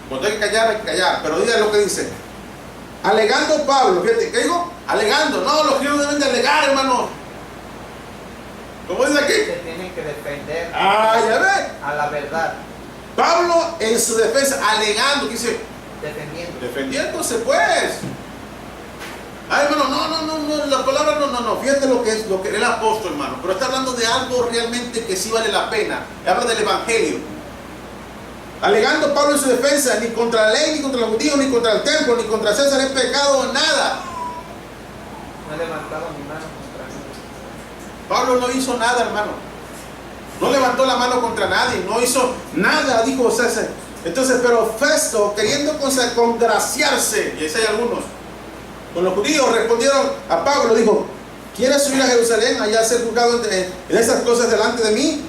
Cuando hay que callar, pero diga lo que dice. Alegando Pablo, fíjate, ¿qué digo? Alegando, no, los cristianos deben de alegar, hermano. ¿Cómo dice aquí? Se tienen que defender ya ve. a la verdad. Pablo en su defensa, alegando, dice, defendiéndose pues. Hermano, no, la palabra no, fíjate lo que es el apóstol, hermano, pero está hablando de algo realmente que sí vale la pena. Habla del evangelio. Alegando Pablo en su defensa, ni contra la ley, ni contra los judíos, ni contra el templo, ni contra César he pecado, nada. No he levantado mi mano contra nadie. Pablo no hizo nada, hermano. No levantó la mano contra nadie, no hizo nada, dijo César. Entonces, pero Festo, queriendo congraciarse, y ese hay algunos, con los judíos, respondieron a Pablo, dijo, ¿quieres subir a Jerusalén allá a ser juzgado en esas cosas delante de mí?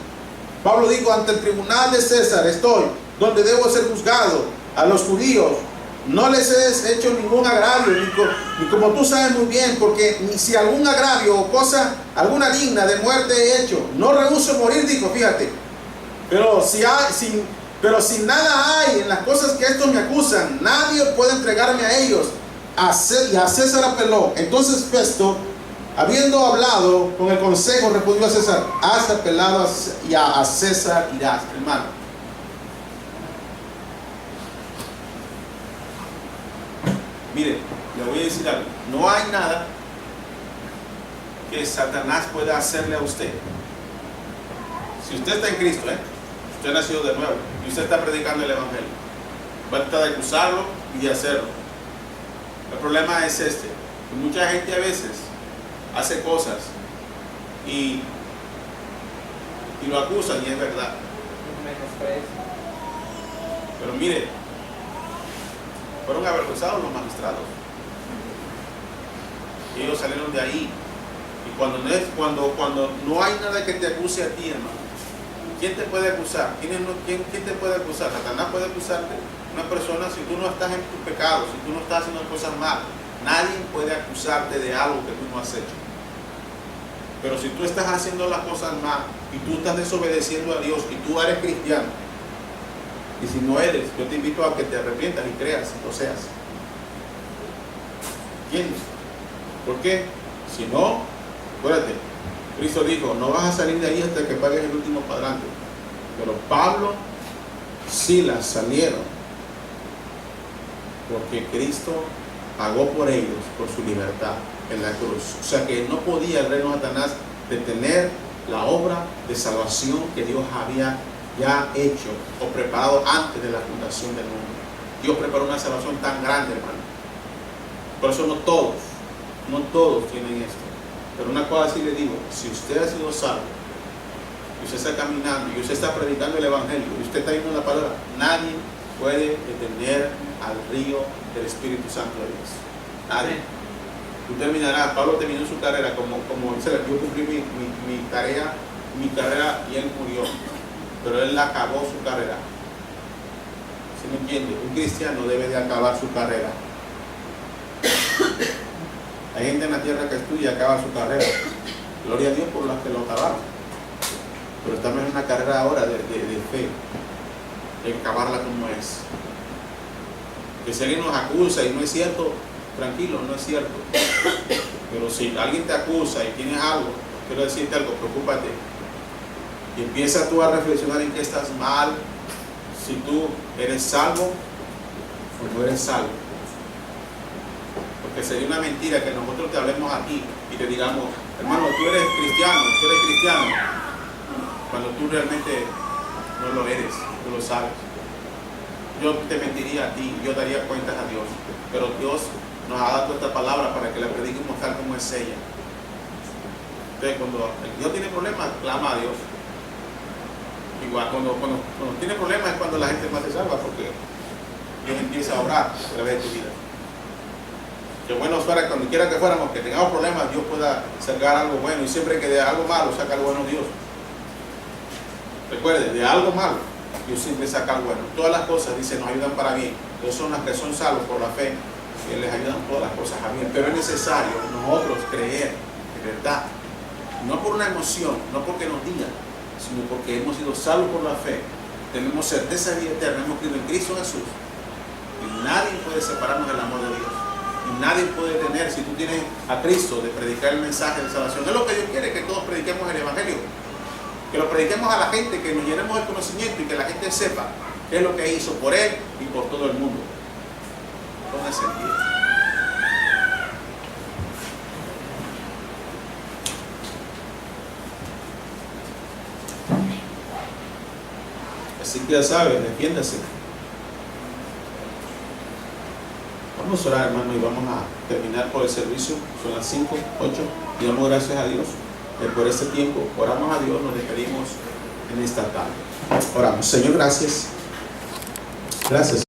Pablo dijo, ante el tribunal de César estoy, donde debo ser juzgado. A los judíos no les he hecho ningún agravio, ni como tú sabes muy bien, porque ni si algún agravio o cosa alguna digna de muerte he hecho, no rehúso morir, dijo, fíjate. Pero si nada hay en las cosas que estos me acusan, nadie puede entregarme a ellos. Y a César apeló. Entonces Festo, habiendo hablado con el consejo, respondió a César, has apelado a César irás, hermano. Mire, le voy a decir algo. No hay nada que Satanás pueda hacerle a usted. Si usted está en Cristo, usted ha nacido de nuevo y usted está predicando el evangelio, va a tratar de acusarlo y de hacerlo. El problema es este: que mucha gente a veces hace cosas y lo acusan y es verdad. Pero mire, fueron avergonzados los magistrados. Ellos salieron de ahí. Y cuando no hay nada que te acuse a ti, hermano, ¿quién te puede acusar? ¿Quién te puede acusar? Satanás puede acusarte. Una persona, si tú no estás en tus pecados, si tú no estás haciendo cosas mal, nadie puede acusarte de algo que tú no has hecho. Pero si tú estás haciendo las cosas mal y tú estás desobedeciendo a Dios y tú eres cristiano, y si no eres, yo te invito a que te arrepientas y creas y lo seas. ¿Entiendes? ¿Por qué? Si no, acuérdate, Cristo dijo, no vas a salir de ahí hasta que pagues el último cuadrante. Pero Pablo, Silas salieron porque Cristo pagó por ellos, por su libertad en la cruz. O sea que no podía el reino de Satanás detener la obra de salvación que Dios había ya hecho o preparado antes de la fundación del mundo. Dios preparó una salvación tan grande, hermano. Por eso no todos tienen esto. Pero una cosa sí le digo, si usted ha sido salvo, y usted está caminando, y usted está predicando el Evangelio, y usted está viendo la palabra, nadie puede detener al río del Espíritu Santo de Dios. Nadie. Tú terminarás, Pablo terminó su carrera como yo cumplí mi carrera y él murió, pero él acabó su carrera. ¿Sí me entiende? Un cristiano debe de acabar su carrera. Hay gente en la tierra que estudia y acaba su carrera. Gloria a Dios por los que lo acabaron. Pero estamos en una carrera ahora de fe, de acabarla como es. Que si alguien nos acusa y no es cierto, tranquilo, no es cierto. Pero si alguien te acusa y tienes algo, quiero decirte algo, preocúpate. Y empieza tú a reflexionar en qué estás mal, si tú eres salvo o no eres salvo. Porque sería una mentira que nosotros te hablemos aquí y te digamos, hermano, tú eres cristiano, cuando tú realmente no lo eres, tú lo sabes. Yo te mentiría a ti, yo daría cuentas a Dios, pero Dios nos ha dado esta palabra para que la prediquemos tal como es ella. Entonces, cuando Dios tiene problemas, clama a Dios. Igual, cuando tiene problemas es cuando la gente más se salva, porque Dios empieza a obrar a través de tu vida. Que bueno fuera, cuando quiera que fuéramos, que tengamos problemas, Dios pueda sacar algo bueno, y siempre que de algo malo saca algo bueno Dios. Recuerde, de algo malo Dios siempre saca algo bueno. Todas las cosas, dice, nos ayudan para bien. Dios son las que son salvos por la fe, que les ayudan todas las cosas a bien. Pero es necesario nosotros creer de verdad, no por una emoción, no porque nos digan, sino porque hemos sido salvos por la fe, tenemos certeza de vida eterna, hemos creído en Cristo Jesús, y nadie puede separarnos del amor de Dios, y nadie puede tener, si tú tienes a Cristo, de predicar el mensaje de salvación. Es lo que Dios quiere, que todos prediquemos el Evangelio, que lo prediquemos a la gente, que nos llenemos de conocimiento y que la gente sepa qué es lo que hizo por Él y por todo el mundo. ¿Dónde sentido? Así que ya sabes, defiéndase. Vamos a orar, hermano, y vamos a terminar por el servicio. Son las 5, 8. Y damos gracias a Dios por este tiempo. Oramos a Dios, nos despedimos en esta tarde. Oramos. Señor, gracias. Gracias.